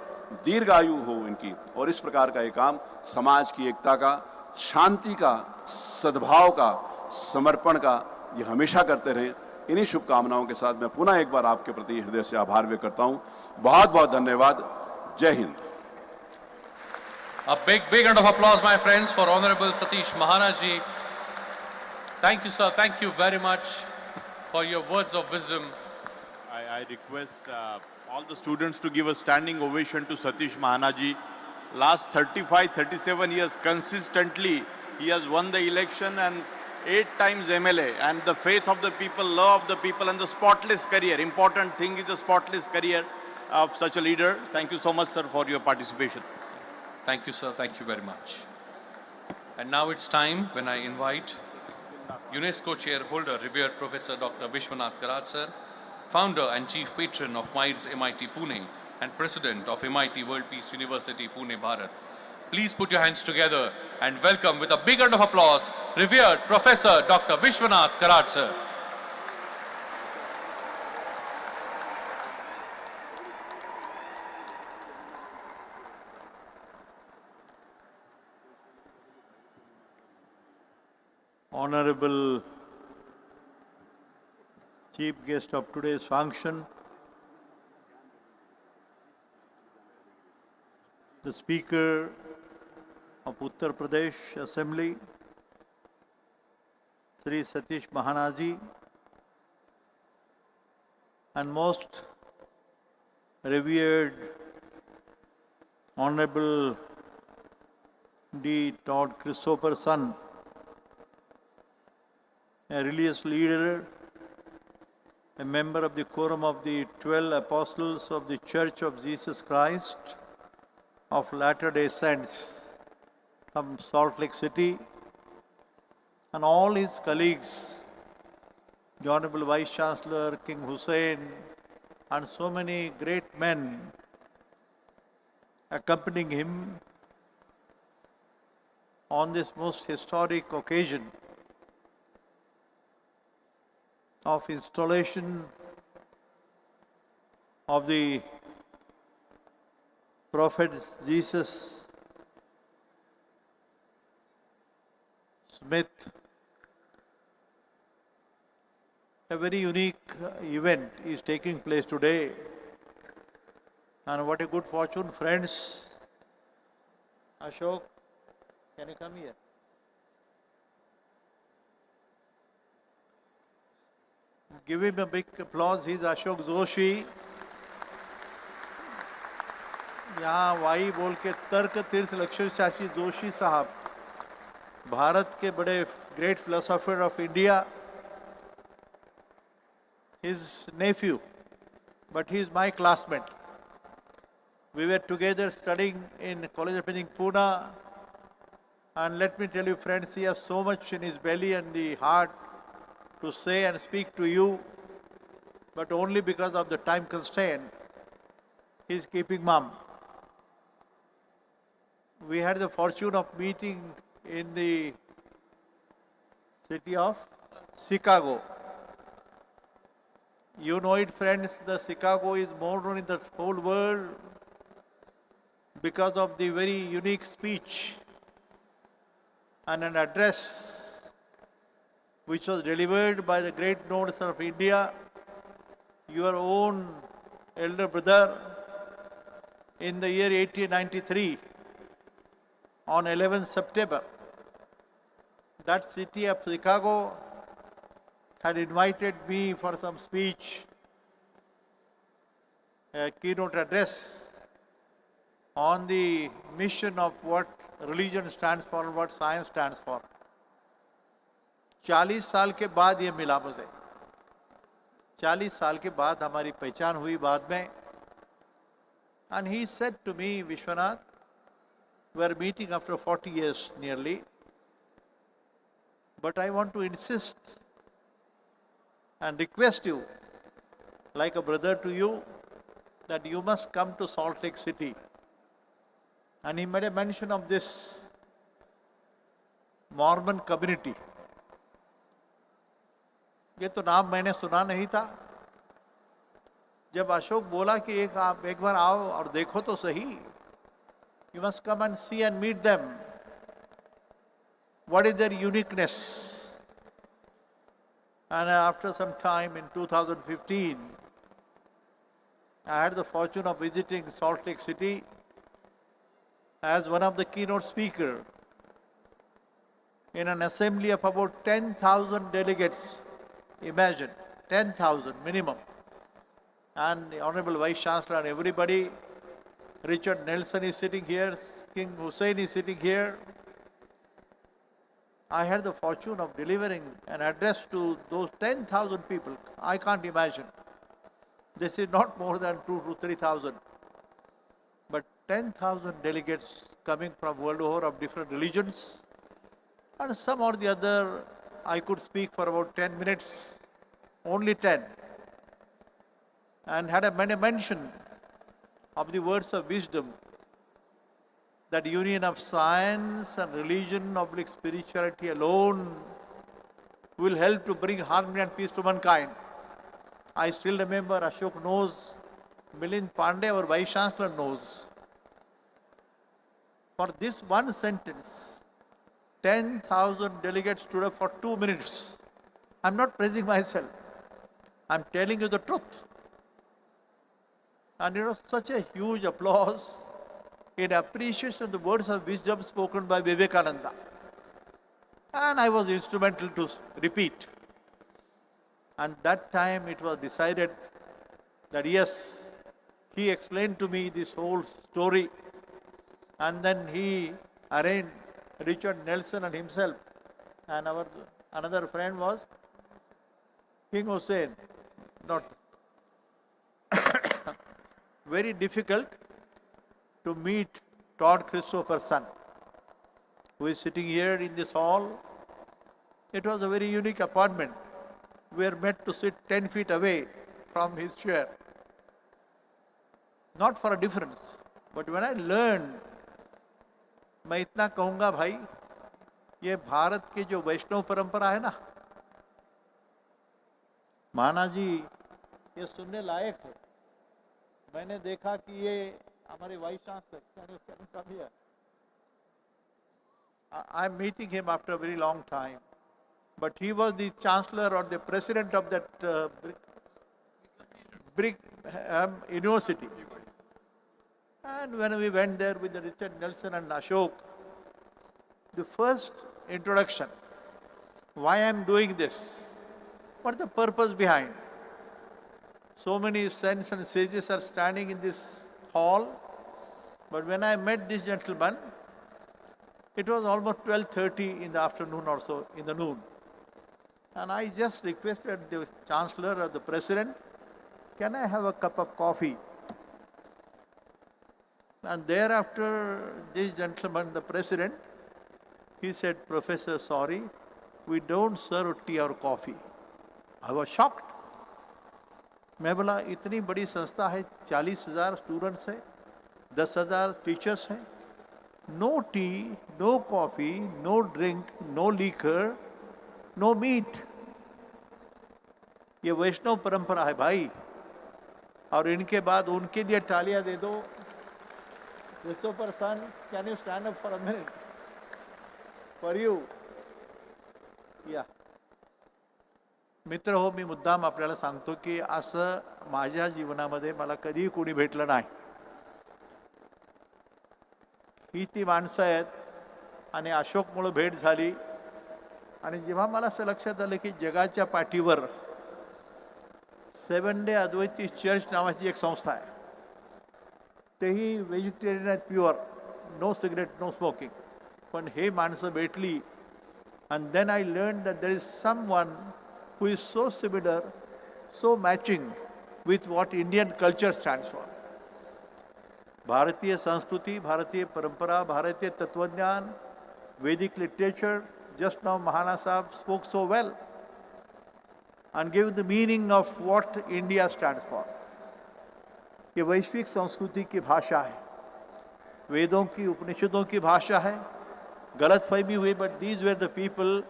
दीर्घायु हो इनकी, और इस प्रकार का ये काम समाज की एकता का, शांति का, सद्भाव का, समर्पण का, ये हमेशा करते रहें। इन्हीं शुभकामनाओं के साथ मैं पुनः एक बार आपके प्रति हृदय से आभार व्यक्त करता हूं। बहुत बहुत धन्यवाद। जय Hind. A big round of applause, my friends, for Honorable Satish Mahana ji. Thank you, sir. Thank you very much for your words of wisdom. I request all the students to give a standing ovation to Satish Mahana ji. Last 35-37 years consistently he has won the election and 8 times MLA, and the faith of the people, love of the people, and the spotless career. Important thing is the spotless career of such a leader. Thank you so much, sir, for your participation. Thank you, sir. Thank you very much. And now it's time when I invite UNESCO Chairholder, revered Professor Dr. Vishwanath Karat, sir, founder and chief patron of MITES MIT Pune and president of MIT World Peace University Pune, Bharat. Please put your hands together and welcome with a big round of applause, revered Professor Dr. Vishwanath Karat, sir. Honorable chief guest of today's function, the Speaker of Uttar Pradesh Assembly, Sri Satish Mahana ji, and most revered Honorable D. Todd Christopherson, a religious leader, a member of the Quorum of the 12 Apostles of the Church of Jesus Christ of Latter-day Saints from Salt Lake City, and all his colleagues, the Honorable Vice Chancellor, King Husein, and so many great men accompanying him on this most historic occasion of installation of the Prophet Jesus Smith. A very unique event is taking place today, and what a good fortune, friends. Ashok, can you come here? Give him a big applause. He's Ashok Joshi. यहाँ Y बोल के तर्क तीर्थ लक्ष्मण शास्त्री जोशी साहब, भारत के बड़े great philosopher of India, his nephew, but he is my classmate. We were together studying in College of Engineering, Pune, and let me tell you friends, he has so much in his belly and the heart to say and speak to you, but only because of the time constraint, he is keeping mum. We had the fortune of meeting in the city of Chicago. You know it, friends, the Chicago is more known in the whole world because of the very unique speech and an address which was delivered by the great nobles of India, your own elder brother, in the year 1893 on 11th September. That city of Chicago had invited me for some speech, a keynote address on the mission of what religion stands for and what science stands for. 40 साल के बाद ये मिला मुझे, 40 साल के बाद हमारी पहचान हुई बाद में. And he said to me, Vishwaraj, we are meeting after 40 years nearly, but I want to insist and request you, like a brother to you, that you must come to Salt Lake City. And he made a mention of this Mormon community. ये तो नाम मैंने सुना नहीं था. जब अशोक बोला कि आप एक बार आओ और देखो तो सही, you must come and see and meet them. What is their uniqueness? And after some time in 2015, I had the fortune of visiting Salt Lake City as one of the keynote speakers in an assembly of about 10,000 delegates. Imagine, 10,000 minimum. And the Honorable Vice Chancellor and everybody, Richard Nelson is sitting here, King Husein is sitting here. I had the fortune of delivering an address to those 10,000 people. I can't imagine. This is not more than 2,000 to 3,000. But 10,000 delegates coming from world over of different religions. And some or the other, I could speak for about 10 minutes, only 10. And had a mention of the words of wisdom, that union of science and religion, oblique spirituality alone will help to bring harmony and peace to mankind. I still remember, Ashok knows, Milind Pandey, our Vice Chancellor, knows. For this one sentence, 10,000 delegates stood up for 2 minutes. I'm not praising myself. I'm telling you the truth. And it was such a huge applause in appreciation of the words of wisdom spoken by Vivekananda. And I was instrumental to repeat. And that time it was decided that yes, he explained to me this whole story. And then he arranged Richard Nelson and himself. And our another friend was King Husein. Not very difficult to meet Todd Christopherson, who is sitting here in this hall. It was a very unique appointment. We were meant to sit 10 feet away from his chair. Not for a difference, but when I learned, मैं इतना कहूँगा भाई, ये भारत की जो वैष्णव परंपरा है ना, महाना जी ये सुनने लायक है. मैंने देखा कि ये हमारे vice chancellor, I am meeting him after a very long time, but he was the chancellor or the president of that Brigham University. And when we went there with the Richard Nelson and Ashok, the first introduction, why I am doing this, what is the purpose behind? So many saints and sages are standing in this hall, but when I met this gentleman, it was almost 12:30 in the afternoon or so, in the noon. And I just requested the Chancellor or the President, can I have a cup of coffee? And thereafter, this gentleman, the President, he said, Professor, sorry, we don't serve tea or coffee. I was shocked. मैं बोला इतनी बड़ी संस्था है, 40,000 students है, 10,000 teachers हैं, no tea, no coffee, no drink, no liquor, no meat. ये वैष्णव परंपरा है भाई। और इनके बाद उनके लिए तालियां दे दो। Christopherson, can you stand up for a minute? For you. Yeah. मित्र हो, मी मुद्दाम आपल्याला सांगतो की असं माझ्या जीवनामध्ये मला कधीही कोणी भेटलं नाही. ही ती माणसं आहेत. आणि अशोकमुळे भेट झाली. आणि जेव्हा मला असं लक्षात आलं की जगाच्या पाठीवर 7 डे अद्वैती चर्च नावाची एक संस्था आहे. तेही व्हेजिटेरियन आहेत, pure, no cigarette, no smoking. पण हे माणसं भेटली. and then I learned that there is someone who is so similar, so matching with what Indian culture stands for. भारतीय संस्कृती, भारतीय परंपरा, भारतीय तत्वज्ञान, Vedic literature. Just now Mahana Sahib spoke so well and gave the meaning of what India stands for. ये वैश्विक संस्कृति की भाषा है, वेदों की, उपनिषदों की भाषा है. गलतफहमी हुई, but these were the people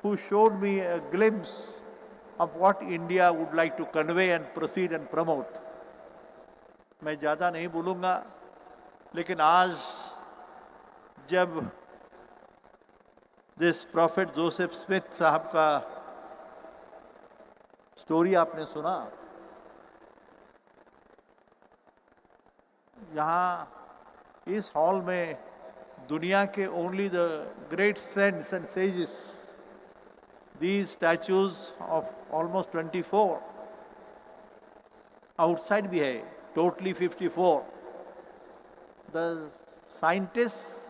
who showed me a glimpse of what India would like to convey and proceed and promote. मैं ज़्यादा नहीं बोलूँगा, लेकिन आज जब दिस प्रॉफिट जोसेफ स्मिथ साहब का स्टोरी आपने सुना, यहाँ इस हॉल में दुनिया के only the great saints and sages, these statues of almost 24, outside भी है totally 54. The scientists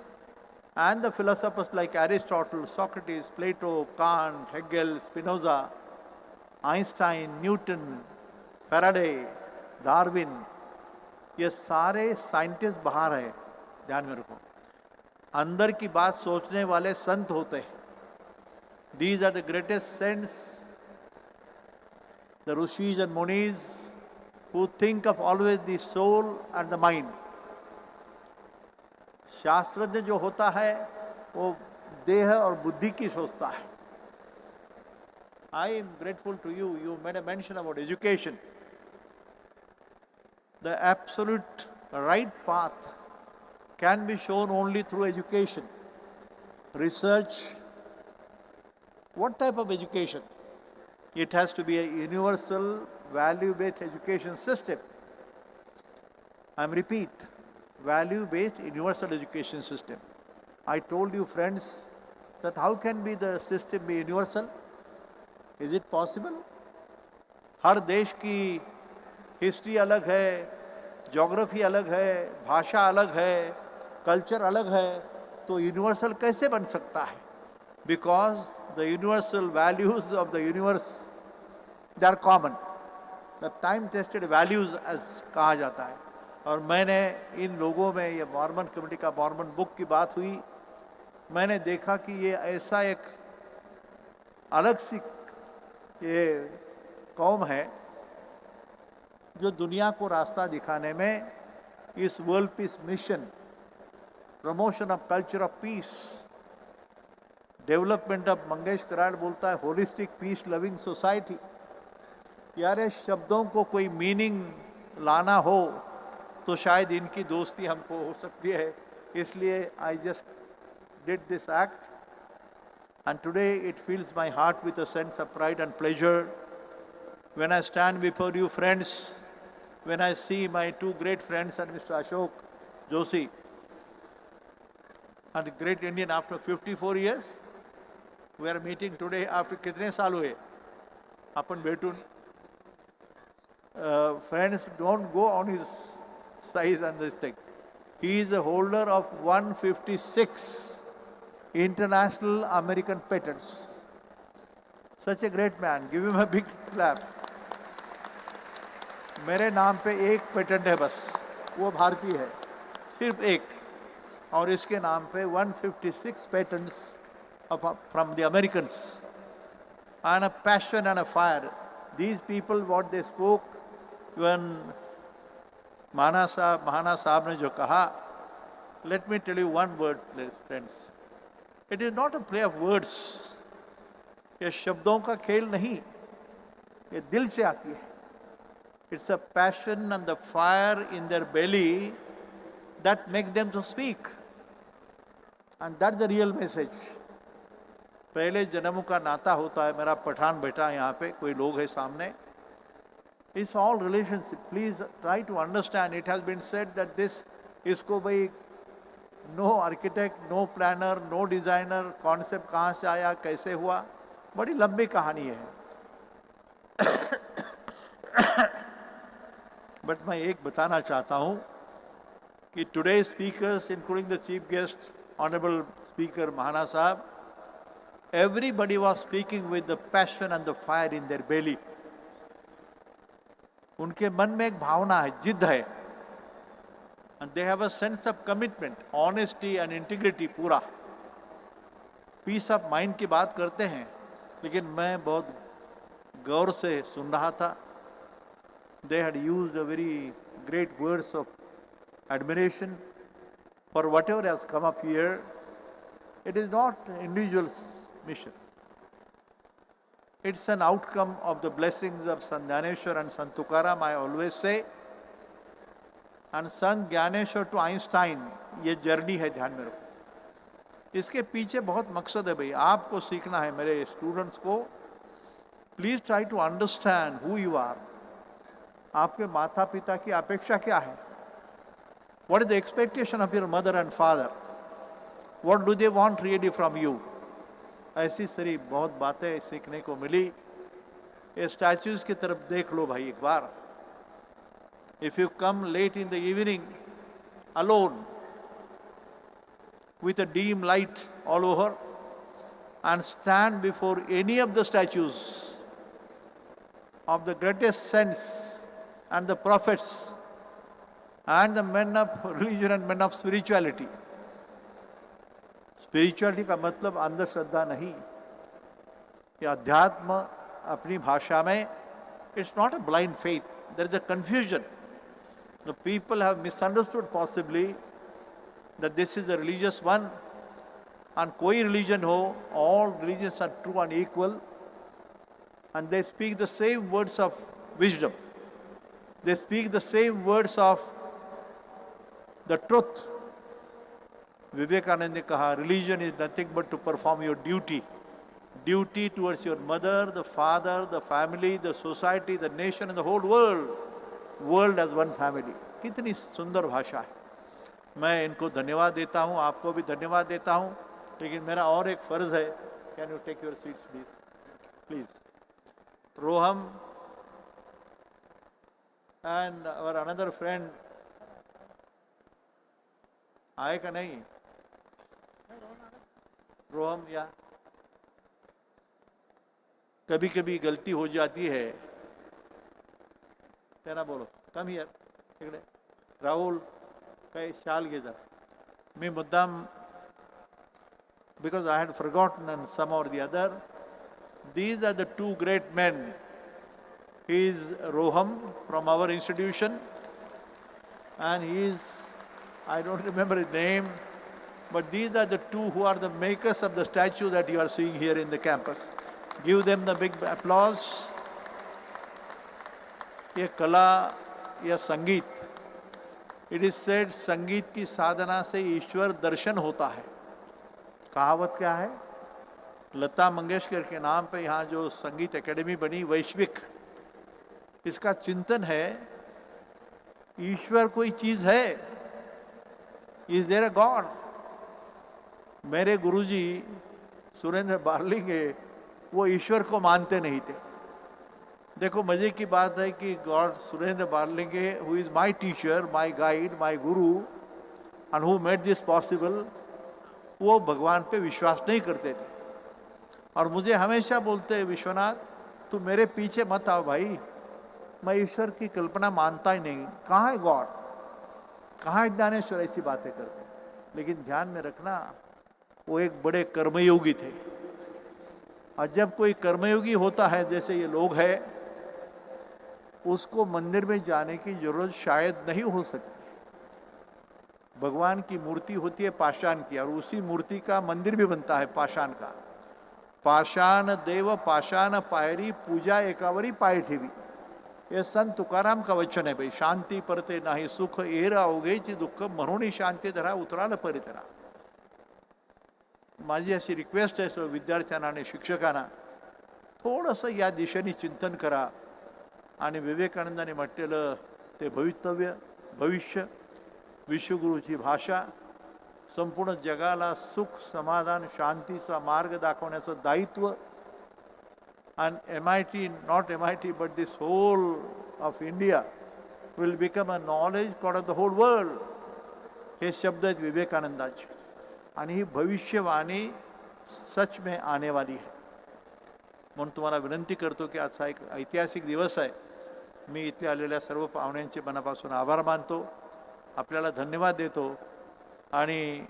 and the philosophers like Aristotle, Socrates, Plato, Kant, Hegel, Spinoza, Einstein, Newton, Faraday, Darwin, ये सारे साइंटिस्ट बाहर हैं. ध्यान में रखो, अंदर की बात सोचने वाले संत होते हैं. These are the greatest saints, the rishis and munis, who think of always the soul and the mind. शास्त्रज्ञ जो होता है वो देह और बुद्धि की सोचता है. I am grateful to you. You made a mention about education. The absolute right path can be shown only through education. Research. What type of education? It has to be a universal, value-based education system. I repeat, value-based universal education system. I told you, friends, that how can be the system be universal? Is it possible? हर देश की history अलग है, geography अलग है, भाषा अलग है, culture अलग है, तो यूनिवर्सल कैसे बन सकता है? Because the universal values of the universe, they are common. The time-tested values as कहा जाता है. और मैंने इन लोगों में, ये मॉर्मन कम्युनिटी का मॉर्मन बुक की बात हुई, मैंने देखा कि ये ऐसा एक अलग सी ये कौम है जो दुनिया को रास्ता दिखाने में इस world peace mission, promotion of culture of peace, development of, Mangesh Karad बोलता है होलिस्टिक पीस लविंग सोसाइटी. यार ये शब्दों को कोई मीनिंग लाना हो तो शायद इनकी दोस्ती हमको हो सकती है. इसलिए I just did this act and today it fills my heart with a sense of pride and pleasure when I stand before you, friends, when I see my two great friends and Mr. Ashok Joshi, and a great Indian after 54 years. We are meeting today after कितने साल हुए अपन भेटून. Friends, don't go on his size and this thing. He is a holder of 156 international American patents. Such a great man. Give him a big clap. मेरे नाम पे एक patent है बस, वो भारतीय है, सिर्फ एक. और इसके नाम पे 156 patents from the Americans. And a passion and a fire. These people, what they spoke, when Mahana Sahib ने जो कहा, let me tell you one word, please, friends. It is not a play of words. ये शब्दों का खेल नहीं, ये दिल से आती है. It's a passion and the fire in their belly that makes them to speak. And that's the real message. पहले जन्म का नाता होता है. मेरा पठान बेटा यहाँ पे, कोई लोग है सामने. It's all relationship. Please try to understand. It has been said that this, इसको भाई no architect, no planner, no designer, concept कहाँ से आया, कैसे हुआ, बड़ी लंबी कहानी है. बट मैं एक बताना चाहता हूँ कि today speakers including the chief guest honourable speaker Mahana sahab, everybody was speaking with the passion and the fire in their belly. उनके मन में एक भावना है, जिद है, and they have a sense of commitment, honesty and integrity पूरा. पीस ऑफ माइंड की बात करते हैं, लेकिन मैं बहुत गौर से सुन रहा था. They had used a very great words of admiration for whatever has come up here. It is not individual's mission. It's an outcome of the blessings of Sant Gyaneshwar and Sant Tukaram, I always say. And Sant Gyaneshwar to Einstein, ये journey है, ध्यान में रखो. इसके पीछे बहुत मकसद है भाई. आपको सीखना है, मेरे स्टूडेंट्स को. Please try to understand who you are. आपके माता पिता की अपेक्षा क्या है? What is the expectation of your mother and father? What do they want really from you? ऐसी सारी बहुत बातें सीखने को मिली. ये स्टैच्यूज की तरफ देख लो भाई एक बार. If you come late in the evening alone with a dim light all over and stand before any of the statues of the greatest saints and the prophets and the men of religion and men of spirituality. Spirituality का मतलब अंधश्रद्धा नहीं. ये अध्यात्म अपनी भाषा में, it's not a blind faith. There is a confusion. The people have misunderstood possibly that this is a religious one, and कोई religion हो, all religions are true and equal, and they speak the same words of wisdom. They speak the same words of the truth. Vivekananda ने कहा, religion is nothing but to perform your duty. Duty towards your mother, the father, the family, the society, the nation and the whole world. World as one family. कितनी सुंदर भाषा है. मैं इनको धन्यवाद देता हूँ, आपको भी धन्यवाद देता हूँ. लेकिन मेरा और एक फर्ज है. Can you take your seats please? Please. Roham and our another friend आए का नहीं? रोहम, या कभी कभी गलती हो जाती है. तेरा बोलो. Come here. इकडे राहुल काही शाल घे जरा. मी मुद्दाम, because I had forgotten and some or the other. These are the two great men. He is Roham from our institution, and he is, I don't remember his name, but these are the two who are the makers of the statue that you are seeing here in the campus. Give them the big applause. ये कला या संगीत, it is said संगीत की साधना से ईश्वर दर्शन होता है. कहावत क्या है? लता मंगेशकर के नाम पे यहाँ जो संगीत एकेडमी बनी वैश्विक, इसका चिंतन है ईश्वर कोई चीज है. Is there a God? मेरे गुरुजी सुरेंद्र बारलिंगे वो ईश्वर को मानते नहीं थे. देखो मजे की बात है कि God Surendra Barlinge, who is my teacher, my guide, my guru, and who made this possible, वो भगवान पे विश्वास नहीं करते थे. और मुझे हमेशा बोलते हैं, विश्वनाथ तू मेरे पीछे मत आओ भाई, मैं ईश्वर की कल्पना मानता ही नहीं. कहाँ है गॉड, कहाँ है ज्ञानेश्वर, ऐसी बातें करते. लेकिन ध्यान में रखना, वो एक बड़े कर्मयोगी थे. और जब कोई कर्मयोगी होता है जैसे ये लोग हैं, उसको मंदिर में जाने की जरूरत शायद नहीं हो सकती. भगवान की मूर्ति होती है पाषाण की, और उसी मूर्ति का मंदिर भी बनता है पाषाण का. पाषाण देव पाषाण पायरी पूजा एकावरी पाय ठेवी. हे संत तुकाराम का वचन आहे. भाई शांती परते नाही सुख एर अवघेची दुःख म्हणून शांती धरा उतराल परितरा. माझी अशी रिक्वेस्ट आहे सर्व विद्यार्थ्यांना आणि शिक्षकांना, थोडंसं या दिशेने चिंतन करा. आणि विवेकानंदाने म्हटलेलं ते भवितव्य भविष्य विश्वगुरूची भाषा संपूर्ण जगाला सुख समाधान शांतीचा मार्ग दाखवण्याचं दायित्व. and MIT, not MIT, but this whole of India will become a knowledge part of the whole world. हे शब्द आहेत विवेकानंदाचे आणि ही भविष्यवाणी सच में आने वाली है. म्हणून तुम्हाला विनंती करतो की आजचा एक ऐतिहासिक दिवस आहे. मी इथे आलेल्या सर्व पाहुण्यांचे मनापासून आभार मानतो, आपल्याला धन्यवाद देतो आणि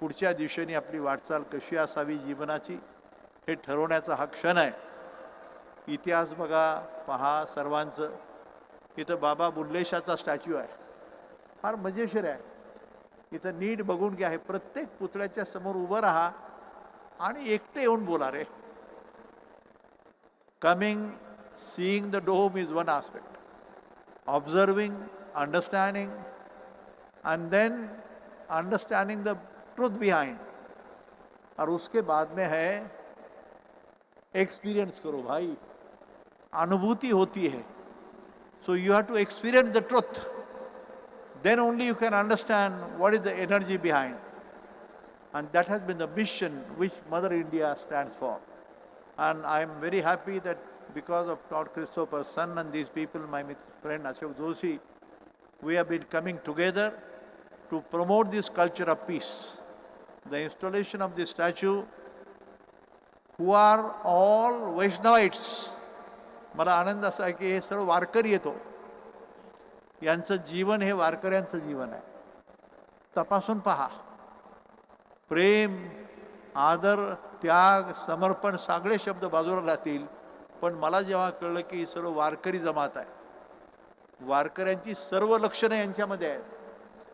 पुढच्या दिशेने आपली वाटचाल कशी असावी जीवनाची हे ठरवण्याचा हा क्षण आहे. इतिहास बघा, पहा सर्वांचं. इथं बाबा बुल्लेशाचा स्टॅच्यू आहे, फार मजेशीर आहे. इथं नीट बघून घ्या. हे प्रत्येक पुतळ्याच्या समोर उभं राहा आणि एकटे येऊन बोला रे. Coming, seeing the dome is one aspect, observing, understanding and then understanding the truth behind. और उसके बाद में है एक्सपीरियंस करो भाई, अनुभूति होती है. So you have to experience the truth. Then only you can understand what is the energy behind. And that has been the mission which Mother India stands for. And I am very happy that because of Lord Christopherson and these people, my friend Ashok Joshi, we have been coming together to promote this culture of peace. The installation of this statue, who are all Vaishnavites. मला आनंद असा आहे की हे सर्व वारकरी येतो, यांचं जीवन हे वारकऱ्यांचं जीवन आहे. तपासून पहा. प्रेम, आदर, त्याग, समर्पण सगळे शब्द बाजूला राहतील, पण मला जेव्हा कळलं की सर्व वारकरी जमात आहे, वारकऱ्यांची सर्व लक्षणे यांच्यामध्ये आहेत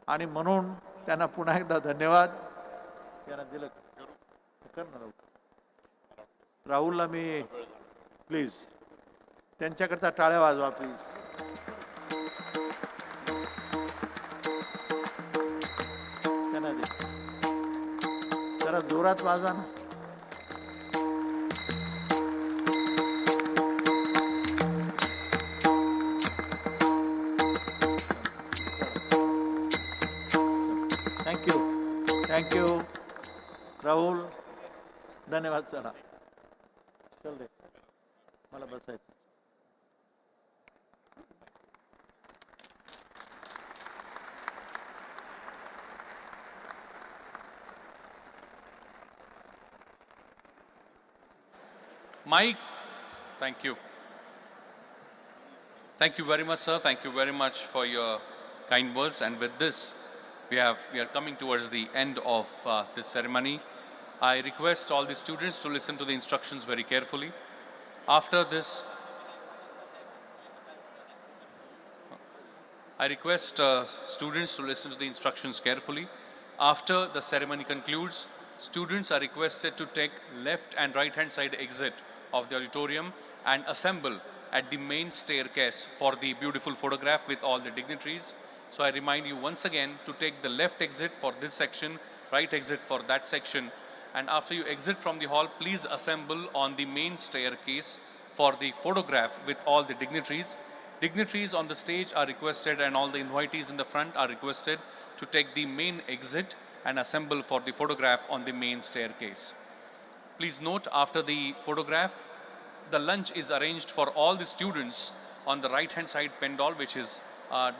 आणि म्हणून त्यांना पुन्हा एकदा धन्यवाद. यांना दिलं करणार राहुलला मी प्लीज त्यांच्याकरता टाळ्या वाजवा प्लीज. त्यांना दे जरा जोरात वाजवा ना. थँक्यू राहुल, धन्यवाद. चला चल रे, मला बसायचं. Mike, thank you. Thank you very much, sir. Thank you very much for your kind words. And with this, we are coming towards the end of this ceremony. I request all the students to listen to the instructions very carefully. After this, I request students to listen to the instructions carefully. After the ceremony concludes, students are requested to take left and right hand side exit of the auditorium and assemble at the main staircase for the beautiful photograph with all the dignitaries. So I remind you once again to take the left exit for this section, right exit for that section. And after you exit from the hall, please assemble on the main staircase for the photograph with all the dignitaries. Dignitaries on the stage are requested and all the invitees in the front are requested to take the main exit and assemble for the photograph on the main staircase. Please note, after the photograph, the lunch is arranged for all the students on the right hand side pendal, which is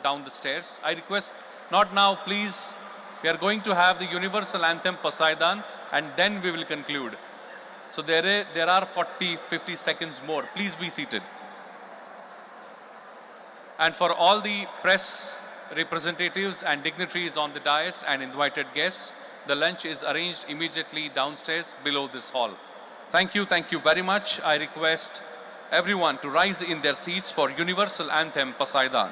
down the stairs. I request, not now please, we are going to have the universal anthem Poseidon and then we will conclude. So there are 40-50 seconds more. Please be seated. And for all the press representatives and dignitaries on the dais and invited guests, the lunch is arranged immediately downstairs below this hall. Thank you very much. I request everyone to rise in their seats for universal anthem Poseidon.